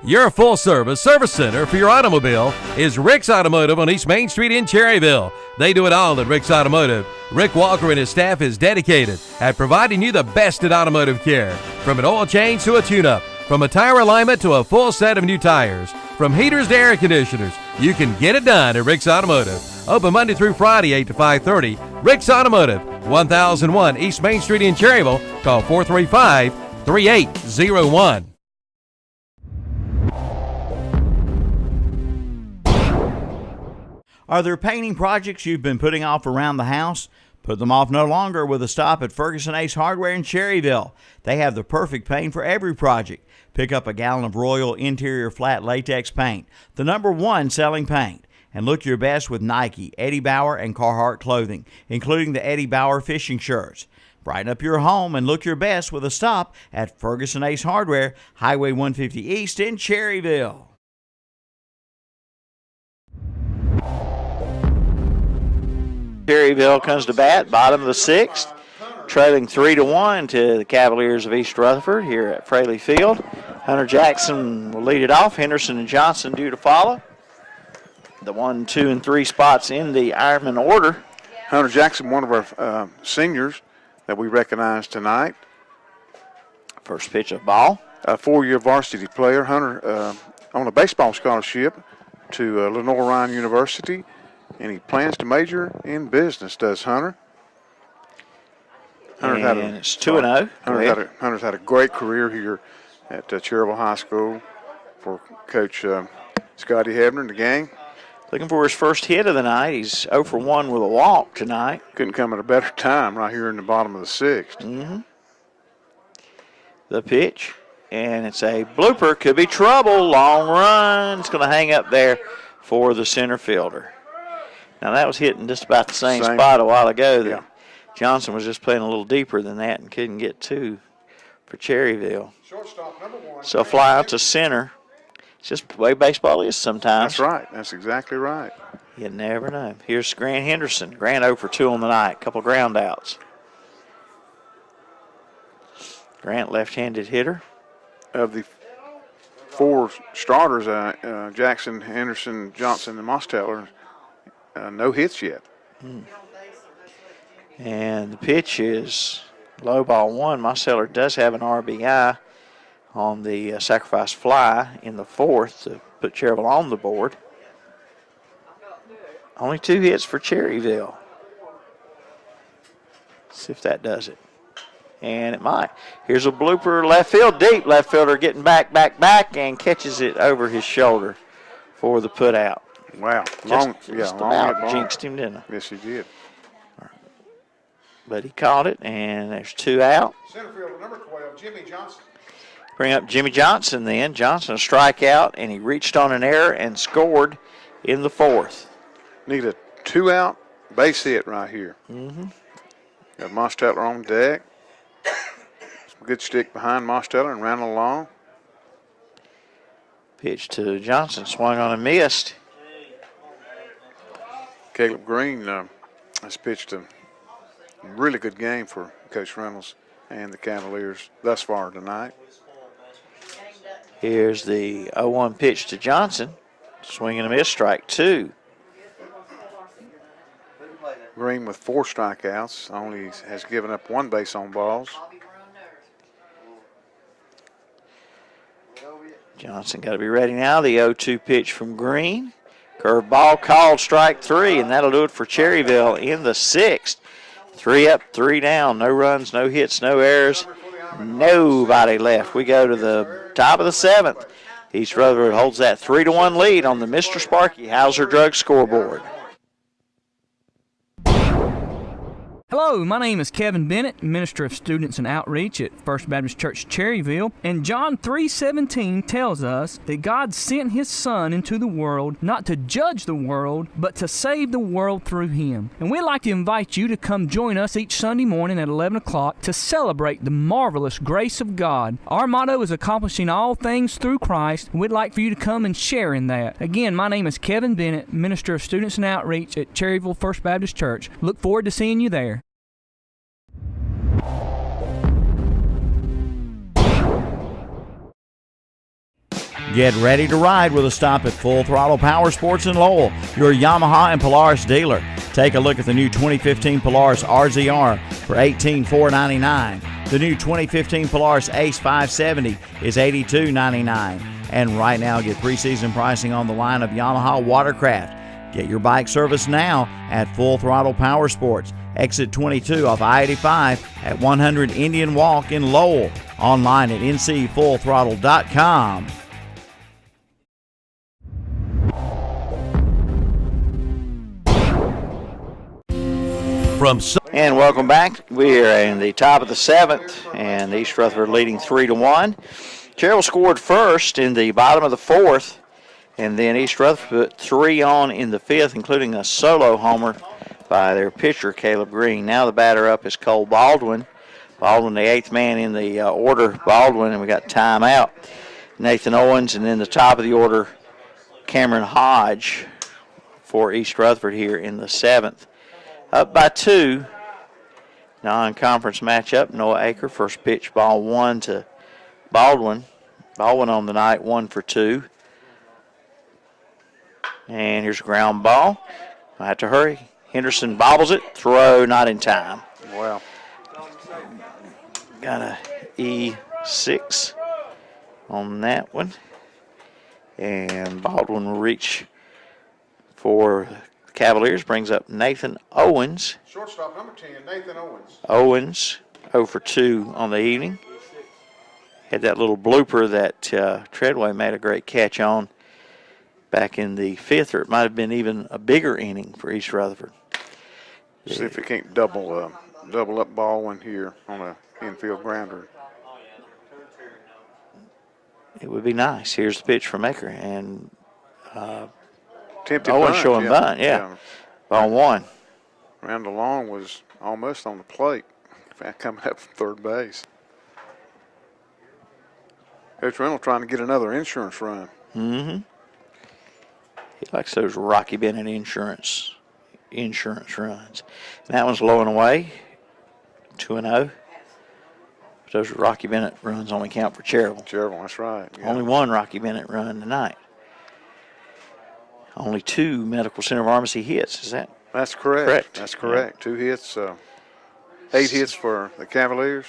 Your full-service service center for your automobile is Rick's Automotive on East Main Street in Cherryville. They do it all at Rick's Automotive. Rick Walker and his staff is dedicated at providing you the best in automotive care. From an oil change to a tune-up, from a tire alignment to a full set of new tires, from heaters to air conditioners, you can get it done at Rick's Automotive. Open Monday through Friday, 8 to 5:30. Rick's Automotive, 1001 East Main Street in Cherryville. Call 435-3801. Are there painting projects you've been putting off around the house? Put them off no longer with a stop at Ferguson Ace Hardware in Cherryville. They have the perfect paint for every project. Pick up a gallon of Royal Interior Flat Latex Paint, the #1 selling paint. And look your best with Nike, Eddie Bauer, and Carhartt clothing, including the Eddie Bauer fishing shirts. Brighten up your home and look your best with a stop at Ferguson Ace Hardware, Highway 150 East in Cherryville. Cherryville comes to bat, bottom of the 6th, trailing 3-1 to the Cavaliers of East Rutherford here at Fraley Field. Hunter Jackson will lead it off. Henderson and Johnson due to follow. The 1, 2, and 3 spots in the Ironman order. Hunter Jackson, one of our seniors that we recognize tonight. First pitch of ball. A 4-year varsity player. Hunter on a baseball scholarship to Lenore Ryan University, and he plans to major in business, does Hunter. It's 2-0. Hunter's had a great career here at Cherryville High School for Coach Scotty Hebner and the gang. Looking for his first hit of the night. He's 0 for 1 with a walk tonight. Couldn't come at a better time right here in the bottom of the 6th. Mm-hmm. The pitch, and it's a blooper. Could be trouble. Long run. It's going to hang up there for the center fielder. Now, that was hitting just about the same spot a while ago. Yeah. Johnson was just playing a little deeper than that and couldn't get to for Cherryville. Shortstop #1. So fly out to center. It's just the way baseball is sometimes. That's right. That's exactly right. You never know. Here's Grant Henderson. Grant 0 for 2 on the night. Couple ground outs. Grant, left-handed hitter. Of the 4 starters, Jackson, Henderson, Johnson, and Mosteller, no hits yet. And the pitch is low ball 1. Mosteller does have an RBI on the sacrifice fly in the 4th to put Cherryville on the board. Only 2 hits for Cherryville. See if that does it. And it might. Here's a blooper left field deep. Left fielder getting back, and catches it over his shoulder for the put out. Wow. Just about jinxed him, didn't it? Yes, he did. But he caught it, and there's 2 out. Center fielder #12, Jimmy Johnson. Bring up Jimmy Johnson then. Johnson a strikeout, and he reached on an error and scored in the 4th. Need a 2-out base hit right here. Mm-hmm. Got Mosteller on deck. Some good stick behind Mosteller and ran along. Pitch to Johnson, swung on and missed. Caleb Green has pitched a really good game for Coach Reynolds and the Cavaliers thus far tonight. Here's the 0-1 pitch to Johnson. Swing and a miss, strike 2. Green with 4 strikeouts, only has given up 1 base on balls. Johnson got to be ready now. The 0-2 pitch from Green. Curve ball called, strike 3, and that'll do it for Cherryville in the 6th. 3 up, 3 down. No runs, no hits, no errors. Nobody left. We go to the top of the 7th. East Rutherford holds that 3-1 lead on the Mr. Sparky Hauser Drug scoreboard. Hello, my name is Kevin Bennett, Minister of Students and Outreach at First Baptist Church Cherryville, and John 3:17 tells us that God sent His Son into the world not to judge the world, but to save the world through Him. And we'd like to invite you to come join us each Sunday morning at 11 o'clock to celebrate the marvelous grace of God. Our motto is accomplishing all things through Christ, and we'd like for you to come and share in that. Again, my name is Kevin Bennett, Minister of Students and Outreach at Cherryville First Baptist Church. Look forward to seeing you there. Get ready to ride with a stop at Full Throttle Power Sports in Lowell, your Yamaha and Polaris dealer. Take a look at the new 2015 Polaris RZR for $18,499. The new 2015 Polaris Ace 570 is $82,99. And right now, get preseason pricing on the line of Yamaha Watercraft. Get your bike service now at Full Throttle Power Sports, exit 22 off I-85 at 100 Indian Walk in Lowell. Online at ncfullthrottle.com. And welcome back. We are in the top of the 7th, and East Rutherford leading 3-1. Cherryville scored first in the bottom of the 4th, and then East Rutherford put 3 on in the 5th, including a solo homer by their pitcher, Caleb Green. Now the batter up is Cole Baldwin. Baldwin, the 8th man in the order, Baldwin, and we got timeout. Nathan Owens, and then the top of the order, Cameron Hodge for East Rutherford here in the 7th. Up by 2, non-conference matchup. Noah Aker, first pitch, ball 1 to Baldwin. Baldwin on the night, 1 for 2. And here's a ground ball. I have to hurry. Henderson bobbles it. Throw not in time. Wow. Got a E6 on that one. And Baldwin will reach for Cavaliers, brings up Nathan Owens. Shortstop number 10, Nathan Owens. Owens, 0 for 2 on the evening. Had that little blooper that Treadway made a great catch on back in the 5th, or it might have been even a bigger inning for East Rutherford. See if we can't double up Baldwin here on a infield grounder. It would be nice. Here's the pitch from Aker, and Tempted Owens bunt, showing bunt, yeah. Ball 1. Randall Long was almost on the plate coming up from third base. Coach Reynolds trying to get another insurance run. Mm-hmm. He likes those Rocky Bennett insurance runs. And that one's low and away, 2-0. But those Rocky Bennett runs only count for Cherryville. Cherryville, that's right. Yeah. Only one Rocky Bennett run tonight. Only 2 Medical Center Pharmacy hits. Is that? That's correct. That's correct. Yeah. 2 hits, 8 hits for the Cavaliers.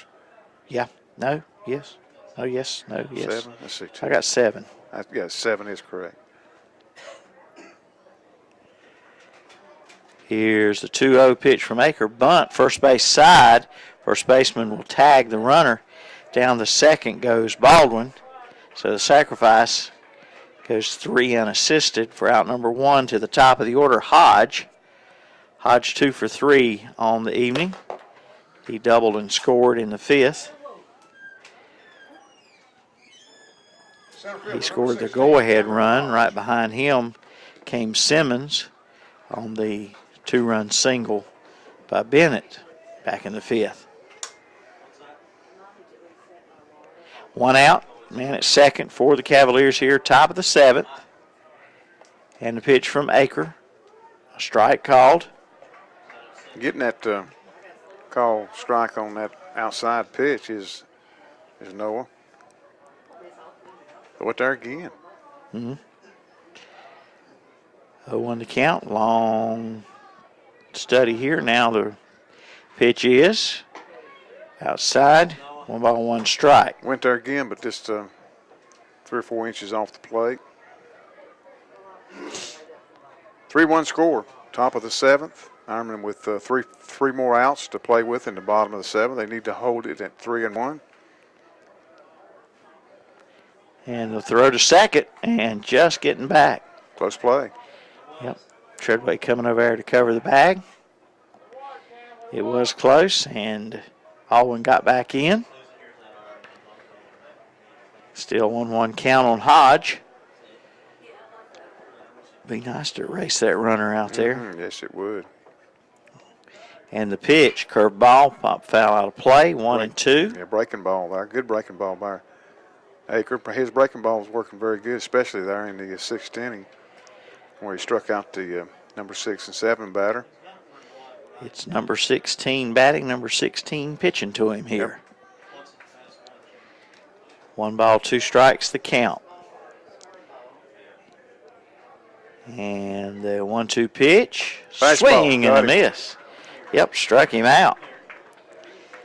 Yeah. No. Yes. Oh, yes. No. Yes. 7. Let's see. 2. I got 7. Yeah, 7 is correct. Here's the 2-0 pitch from Aker. Bunt, first base side. First baseman will tag the runner. Down the second goes Baldwin. So the sacrifice goes 3 unassisted for out number 1 to the top of the order, Hodge. Hodge 2 for 3 on the evening. He doubled and scored in the 5th. He scored the go-ahead run. Right behind him came Simmons on the 2-run single by Bennett back in the 5th. 1 out. Man at second for the Cavaliers here, top of the 7th. And the pitch from Aker. A strike called. Getting that call strike on that outside pitch is Noah. What there again? Mm-hmm. 0-1 to count. Long study here. Now the pitch is outside. 1-1 strike. Went there again, but just 3 or 4 inches off the plate. 3-1 score. Top of the 7th. Ironman with three more outs to play with in the bottom of the 7th. They need to hold it at 3-1. And the throw to second, and just getting back. Close play. Yep. Treadway coming over there to cover the bag. It was close, and Alwyn got back in. Still 1-1 count on Hodge. Be nice to erase that runner out there. Mm-hmm. Yes, it would. And the pitch, curved ball, pop foul out of play, 1-2. Yeah, breaking ball there. Good breaking ball by Aker. His breaking ball was working very good, especially there in the 6th inning where he struck out the number 6 and 7 batter. It's number 16 batting, number 16 pitching to him here. Yep. 1 ball, 2 strikes, the count. And the 1-2 pitch. Fastball. Swing and a miss. Yep, struck him out.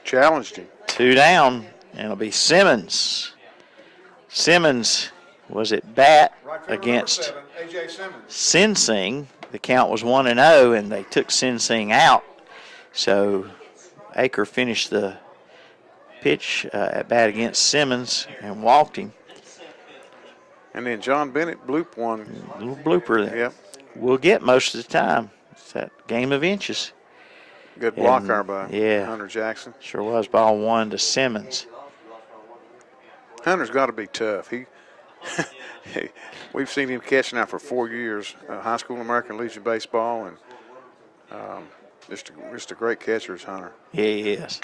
Challenged him. 2 down, and it'll be Simmons. Simmons was at bat against Sinsing. The count was 1-0, and they took Sinsing out. So Aker finished the pitch at bat against Simmons and walked him. And then John Bennett blooped one. A little blooper there. Yep. We'll get most of the time. It's that game of inches. Good block there by Hunter Jackson. Sure was. Ball 1 to Simmons. Hunter's got to be tough. We've seen him catch now for 4 years, high school American Legion baseball, and just a great catcher is Hunter. Yeah, he is.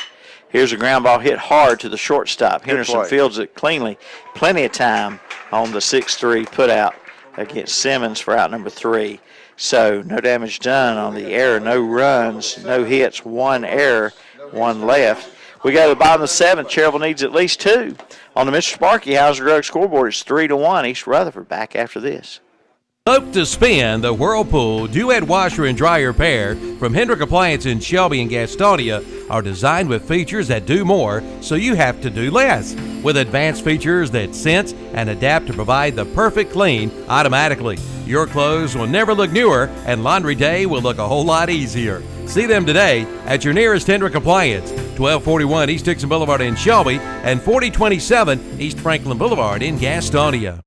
Here's a ground ball hit hard to the shortstop. Henderson fields it cleanly. Plenty of time on the 6-3 putout against Simmons for out number 3. So no damage done on the error, no runs, no hits, 1 error, 1 left. We go to the bottom of the 7th. Cherryville needs at least 2. On the Mr. Sparky Hauser Drug scoreboard, it's 3-1. East Rutherford back after this. Soap to Spin, the Whirlpool Duet Washer and Dryer pair from Hendrick Appliance in Shelby and Gastonia are designed with features that do more, so you have to do less. With advanced features that sense and adapt to provide the perfect clean automatically. Your clothes will never look newer, and laundry day will look a whole lot easier. See them today at your nearest Hendrick Appliance, 1241 East Dixon Boulevard in Shelby and 4027 East Franklin Boulevard in Gastonia.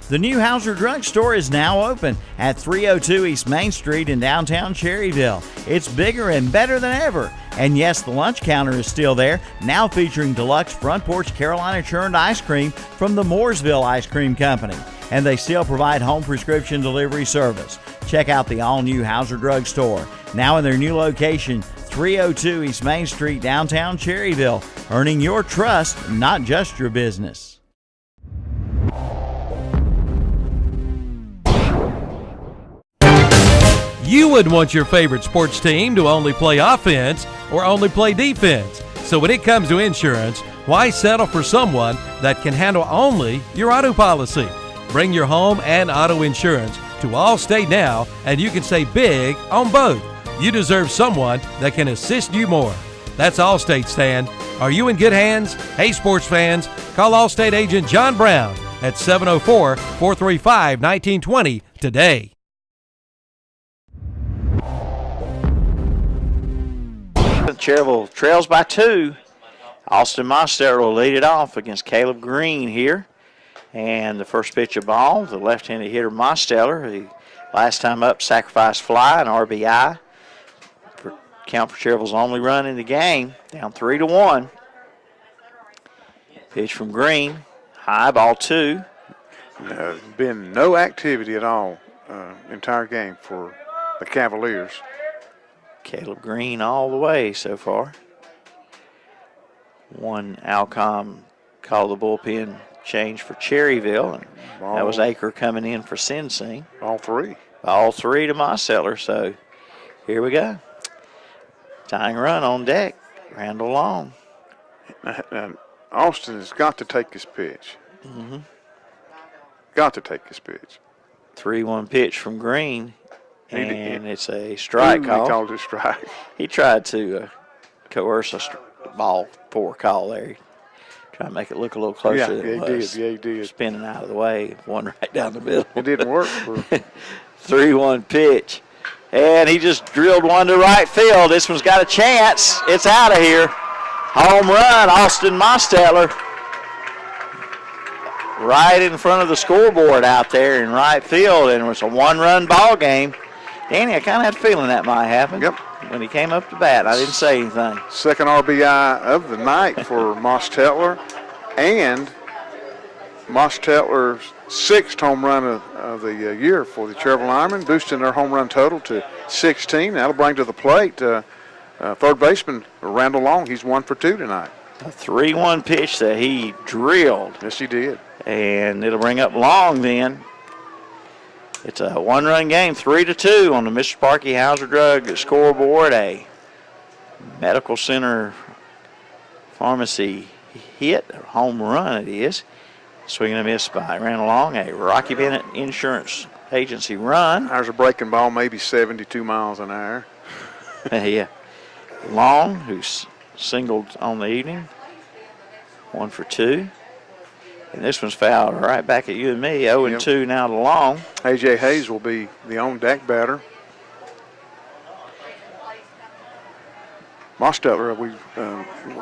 The new Hauser Drug Store is now open at 302 East Main Street in downtown Cherryville. It's bigger and better than ever. And yes, the lunch counter is still there, now featuring deluxe front porch Carolina churned ice cream from the Mooresville Ice Cream Company. And they still provide home prescription delivery service. Check out the all-new Hauser Drug Store, now in their new location, 302 East Main Street, downtown Cherryville, earning your trust, not just your business. You wouldn't want your favorite sports team to only play offense or only play defense. So when it comes to insurance, why settle for someone that can handle only your auto policy? Bring your home and auto insurance to Allstate now, and you can save big on both. You deserve someone that can assist you more. That's Allstate, Stan. Are you in good hands? Hey, sports fans, call Allstate agent John Brown at 704-435-1920 today. Cherryville trails by 2. Austin Mosteller will lead it off against Caleb Green here. And the first pitch of ball, the left-handed hitter Mosteller, who last time up sacrificed fly and RBI. Count for Cherryville's only run in the game, down 3-1. Pitch from Green, high, ball 2. Been no activity at all entire game for the Cavaliers. Caleb Green all the way so far. One Alcom called the bullpen change for Cherryville, and that was Aker coming in for Sinsing. All 3. All 3 to Mosteller, so here we go. Tying run on deck, Randall Long. Austin has got to take his pitch. Mm-hmm. Got to take his pitch. 3-1 pitch from Green. And it's a strike call. He called it a strike. He tried to coerce a ball. Poor call there. Try to make it look a little closer than it was. Yeah, he did. Spinning out of the way, one right down the middle. It didn't work. 3-1 pitch. And he just drilled one to right field. This one's got a chance. It's out of here. Home run, Austin Mosteller. Right in front of the scoreboard out there in right field. And it was a 1-run ball game. Danny, I kind of had a feeling that might happen. Yep. When he came up to bat, I didn't say anything. Second RBI of the night for Mosteller, and Mosteller's 6th home run of the year for the Cherryville Ironmen, boosting their home run total to 16. That'll bring to the plate third baseman Randall Long. He's 1 for 2 tonight. A 3-1 pitch that he drilled. Yes, he did. And it'll bring up Long then. It's a 1-run game, 3-2 on the Mr. Sparky Hauser Drug scoreboard. A medical center pharmacy hit, a home run it is. Swing and a miss by. Ran along a Rocky Bennett Insurance Agency run. There's a breaking ball, maybe 72 miles an hour. Yeah. Long, who's singled on the evening. 1 for 2. And this one's fouled right back at you and me. 0-2 now to Long. A.J. Hayes will be the on-deck batter. Mostetler, we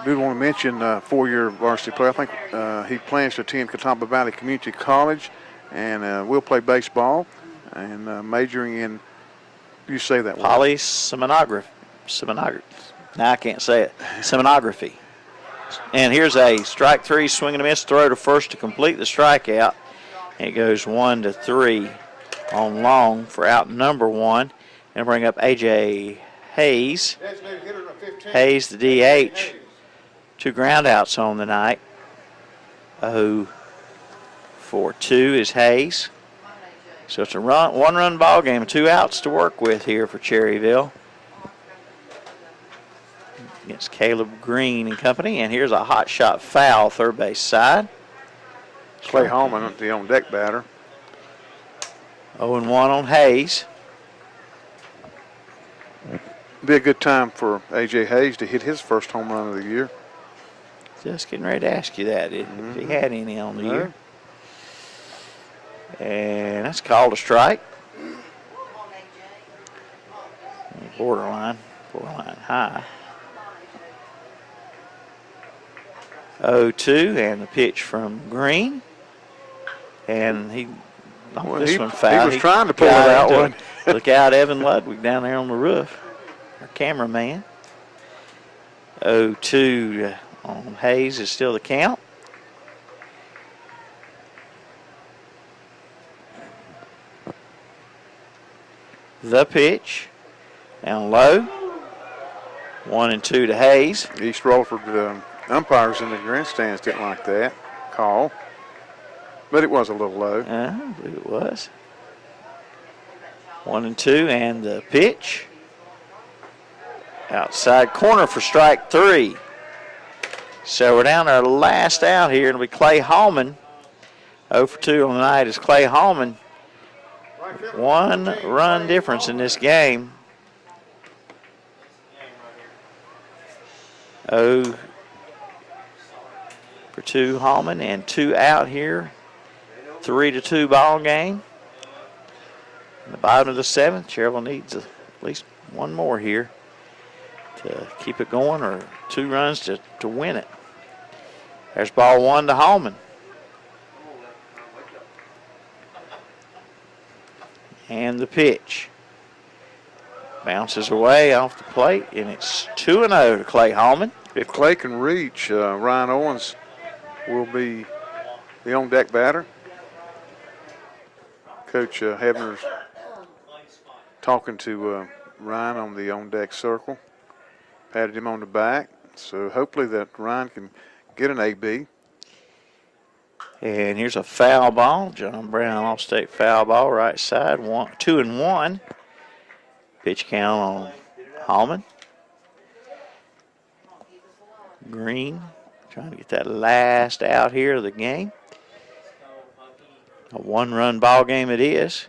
do want to mention four-year varsity player. I think he plans to attend Catawba Valley Community College and will play baseball and majoring in, you say that word. Seminography. Now I can't say it. Seminography. And here's a strike 3, swing and a miss, throw to first to complete the strikeout. And it goes 1-3 on Long for out number 1. And bring up A.J. Hayes. Hayes, the DH. 2 groundouts on the night. 0 for 2 is Hayes. So it's a one-run ball game, 2 outs to work with here for Cherryville against Caleb Green and company. And here's a hot shot foul, third base side. Clay Hallman, the on-deck batter. 0-1 on Hayes. Be a good time for A.J. Hayes to hit his first home run of the year. Just getting ready to ask you that, if he had any on the year. And that's called a strike. Borderline high. 0-2, and the pitch from Green. And he knocked this one foul. He was trying to pull it out one. Look out, Evan Ludwig down there on the roof, our cameraman. 0-2 on Hayes is still the count. The pitch down low. 1-2 to Hayes. East Rutherford umpires in the grandstands didn't like that call, but it was a little low. I believe it was. 1-2, and the pitch. Outside corner for strike 3. So we're down to our last out here. It'll be Clay Hallman. 0 for 2 on the night is Clay Hallman. 1 run difference in this game. 0 for 2 Hallman, and 2 out here. 3-2 ball game. In the bottom of the 7th, Cherryville needs at least 1 more here to keep it going, or 2 runs to win it. There's ball 1 to Hallman. And the pitch. Bounces away off the plate, and it's 2-0 to Clay Hallman. If Clay can reach, Ryan Owens will be the on-deck batter. Coach Hebner's talking to Ryan on the on-deck circle. Patted him on the back. So hopefully that Ryan can get an AB. And here's a foul ball. John Brown All-State foul ball, right side. 2-1. Pitch count on Hallman. Green trying to get that last out here of the game. A 1-run ball game it is.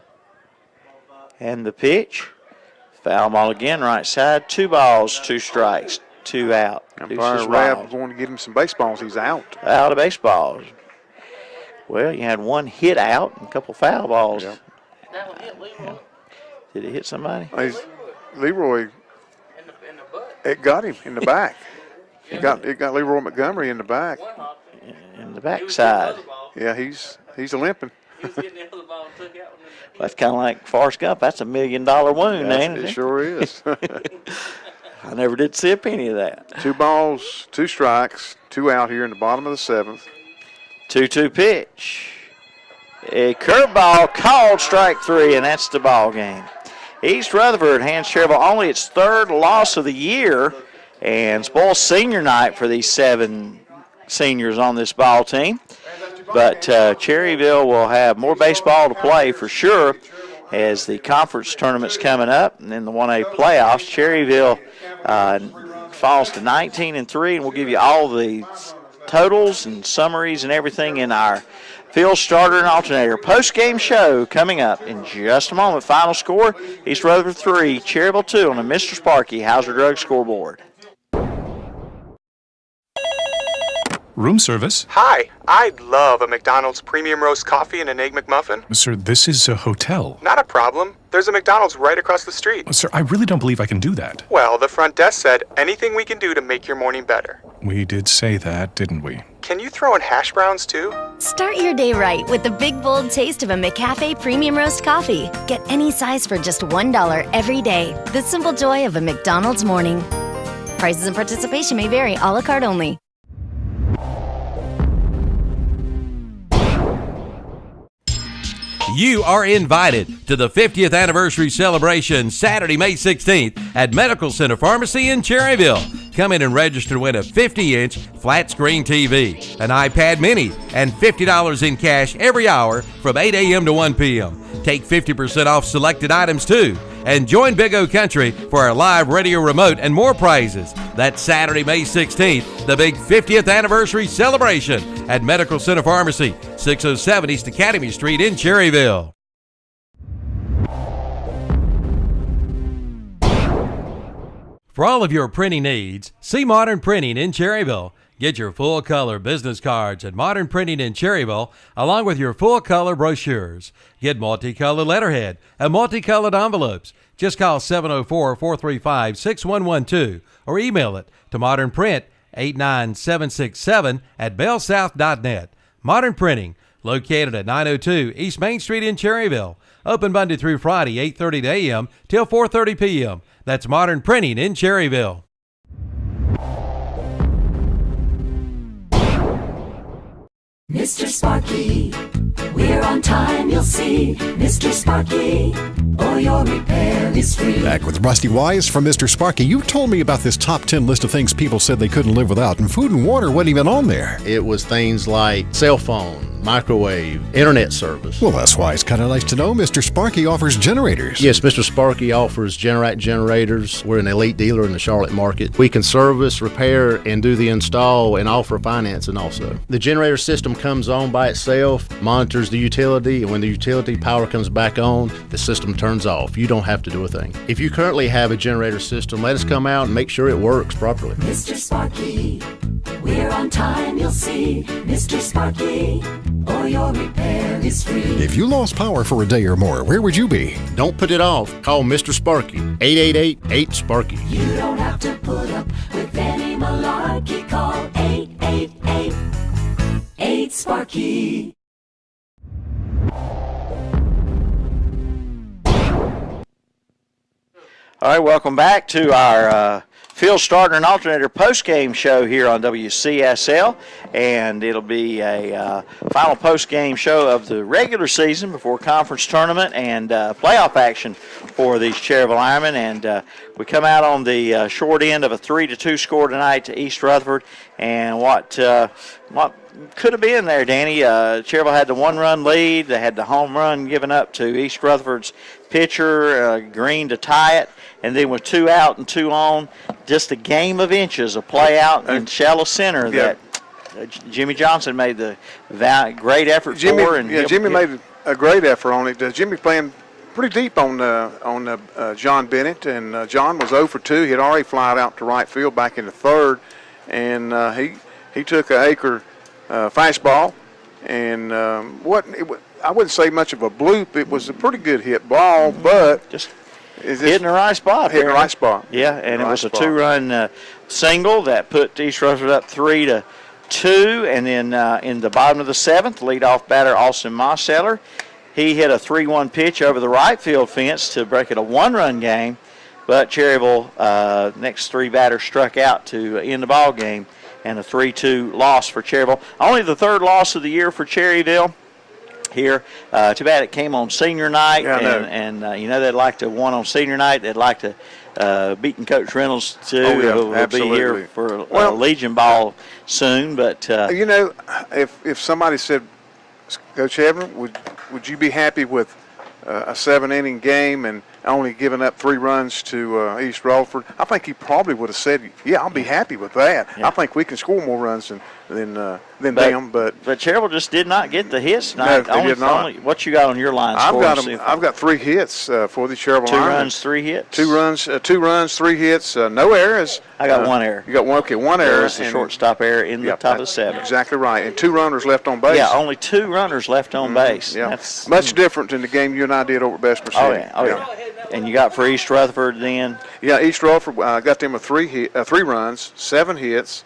And the pitch. Foul ball again, right side. 2 balls, 2 strikes, 2 out. Umpire Rabb going to get him some baseballs. He's out. Out of baseballs. Well, you had 1 hit out and a couple foul balls. Yep. Did it hit somebody? Leroy, it got him in the back. It got Leroy Montgomery in the back. In the backside. Yeah, he's a limping. That's kind of like Forrest Gump. That's $1 million wound, ain't it? It sure is. I never did see a penny of that. 2 balls, 2 strikes, 2 out here in the bottom of the 7th. 2-2 pitch. A curveball called strike 3, and that's the ball game. East Rutherford hands Cherryville only its 3rd loss of the year, and spoils senior night for these 7 seniors on this ball team. But Cherryville will have more baseball to play for sure as the conference tournament's coming up, and then the 1A playoffs. Cherryville falls to 19-3, and we'll give you all the totals and summaries and everything in our field starter and alternator post-game show coming up in just a moment. Final score, East Rutherford 3, Cherryville 2 on the Mr. Sparky Hauser Drug scoreboard. Room service. Hi, I'd love a McDonald's premium roast coffee and an egg McMuffin. Sir, this is a hotel. Not a problem. There's a McDonald's right across the street. Sir, I really don't believe I can do that. Well, the front desk said anything we can do to make your morning better. We did say that, didn't we? Can you throw in hash browns too? Start your day right with the big, bold taste of a McCafe Premium Roast Coffee. Get any size for just $1 every day. The simple joy of a McDonald's morning. Prices and participation may vary, a la carte only. You are invited to the 50th anniversary celebration Saturday, May 16th at Medical Center Pharmacy in Cherryville. Come in and register to win a 50-inch flat screen TV, an iPad mini, and $50 in cash every hour from 8 a.m. to 1 p.m. Take 50% off selected items too. And join Big O Country for our live radio remote and more prizes. That's Saturday, May 16th, the big 50th anniversary celebration at Medical Center Pharmacy, 607 East Academy Street in Cherryville. For all of your printing needs, see Modern Printing in Cherryville. Get your full-color business cards at Modern Printing in Cherryville, along with your full-color brochures. Get multicolored letterhead and multicolored envelopes. Just call 704-435-6112 or email it to modernprint89767@bellsouth.net. Modern Printing, located at 902 East Main Street in Cherryville. Open Monday through Friday, 8:30 a.m. till 4:30 p.m. That's Modern Printing in Cherryville. Mr. Sparky, we're on time, you'll see. Mr. Sparky, or your repair is free. Back with Rusty Wise from Mr. Sparky. You told me about this top 10 list of things people said they couldn't live without, and food and water wasn't even on there. It was things like cell phone, microwave, internet service. Well, that's why it's kind of nice to know Mr. Sparky offers generators. Yes, Mr. Sparky offers Generac generators. We're an elite dealer in the Charlotte market. We can service, repair, and do the install and offer financing also. The generator system comes on by itself, monitors the utility, and when the utility power comes back on, the system turns off. You don't have to do a thing. If you currently have a generator system, let us come out and make sure it works properly. Mr. Sparky, we're on time, you'll see. Mr. Sparky, or your repair is free. If you lost power for a day or more, where would you be? Don't put it off. Call Mr. Sparky, 888-8-SPARKY. You don't have to put up with any malarkey. Call 888-8-SPARKY. All right, welcome back to our field starter and alternator post-game show here on WCSL, and it'll be a final post-game show of the regular season before conference tournament and playoff action for these Cherryville Ironmen, and we come out on the short end of a 3-2 score tonight to East Rutherford, and what could have been there, Danny. Cherryville had the one-run lead. They had the home run given up to East Rutherford's pitcher, Green, to tie it. And then with 2 out and 2 on, just a game of inches, a play out in shallow center that Jimmy Johnson made the great effort for. And Jimmy made a great effort on it. Jimmy playing pretty deep on John Bennett, and John was 0 for 2. He had already flied out to right field back into third, and he took an acre fastball, and I wouldn't say much of a bloop. It was a pretty good hit ball, but just hitting the right spot. Hitting the right spot. Yeah, and it was a 2-run single that put East Rutherford up 3-2, and then in the bottom of the 7th, leadoff batter Austin Mosseller, he hit a 3-1 pitch over the right field fence to break it a 1-run game, but Cherryville next 3 batters struck out to end the ball game, and a 3-2 loss for Cherryville. Only the 3rd loss of the year for Cherryville here. Too bad it came on senior night, and they'd like to won on senior night. They'd like to beating Coach Reynolds too. We'll be here for Legion ball soon. But if somebody said, Coach Evan, would you be happy with a 7-inning game? And only giving up 3 runs to East Rutherford, I think he probably would have said, "Yeah, I'll be happy with that. I think we can score more runs than them." But Cherryville just did not get the hits tonight. No, they did not. What you got on your line? I've got 3 hits for the Cherryville. 2 runs, 3 hits. 2 runs, 3 hits, no errors. I got 1 error. You got one error. That's a shortstop error in the top of the 7th. Exactly right, and 2 runners left on base. Yeah, only 2 runners left on base. Yeah, that's much different than the game you and I did over at Bessemer City. Oh yeah. And you got for East Rutherford then? Yeah, East Rutherford got them with 3 runs, 7 hits,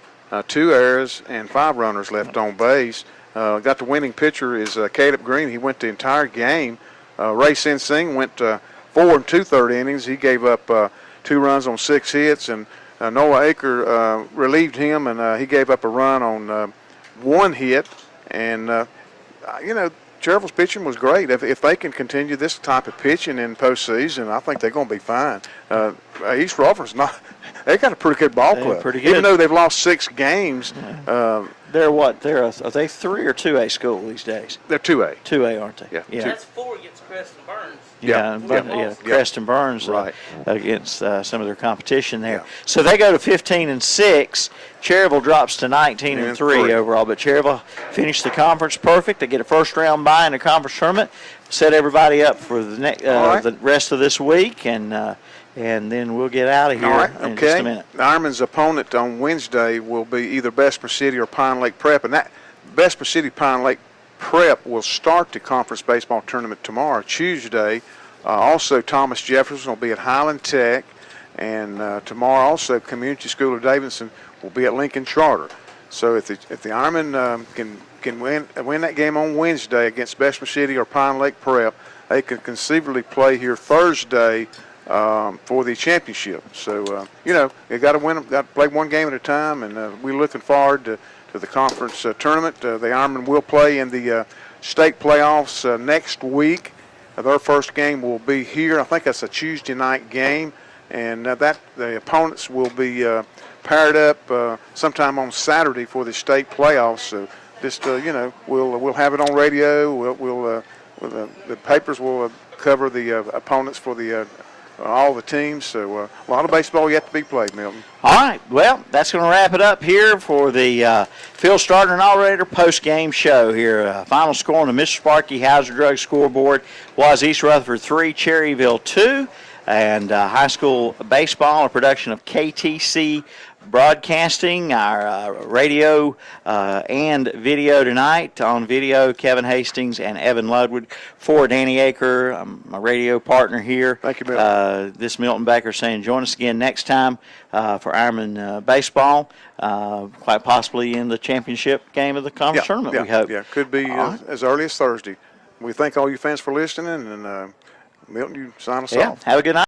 2 errors, and 5 runners left on base. Got the winning pitcher is Caleb Green. He went the entire game. Ray Sing went 4 2/3 innings. He gave up 2 runs on 6 hits, and Noah Aker relieved him, and he gave up a run on 1 hit. And Cherryville's pitching was great. If they can continue this type of pitching in postseason, I think they're going to be fine. East Rutherford's not. They got a pretty good ball club. Pretty good. Even though they've lost 6 games. They're what? Are they 3 or 2A school these days? They're 2A. 2A, aren't they? Yeah. That's 4 against Preston Burns. Preston Burns against some of their competition there. So they go to 15-6. Cherryville drops to 19-3 overall, but Cherryville finished the conference perfect. They get a first-round bye in the conference tournament. Set everybody up for the rest of this week, and then we'll get out of here in just a minute. Ironman's opponent on Wednesday will be either Bessemer City or Pine Lake Prep, and that Bessemer City Pine Lake Prep will start the conference baseball tournament tomorrow, Tuesday. Also, Thomas Jefferson will be at Highland Tech, and tomorrow also Community School of Davidson will be at Lincoln Charter. So if the Ironmen can win that game on Wednesday against Bessemer City or Pine Lake Prep, they could conceivably play here Thursday for the championship. So they got to win them, got to play one game at a time, and we're looking forward to the conference tournament. The Ironmen will play in the state playoffs next week. Their first game will be here. I think that's a Tuesday night game, and the opponents will be paired up sometime on Saturday for the state playoffs. So just we'll have it on radio. The papers will cover the opponents for the all the teams. So a lot of baseball yet to be played, Milton. All right, well, that's going to wrap it up here for the Field Starter and Operator post-game show here. Final score on the Mr. Sparky Hauser Drug scoreboard was East Rutherford 3, Cherryville 2, and high school baseball, a production of KTC Broadcasting, our radio and video tonight. On video, Kevin Hastings and Evan Ludwig. For Danny Aker, my radio partner here. Thank you, Milton. This Milton Baker saying join us again next time for Ironman baseball, quite possibly in the championship game of the conference tournament, we hope. Yeah, could be as early as Thursday. We thank all you fans for listening, and Milton, you sign us off. Have a good night.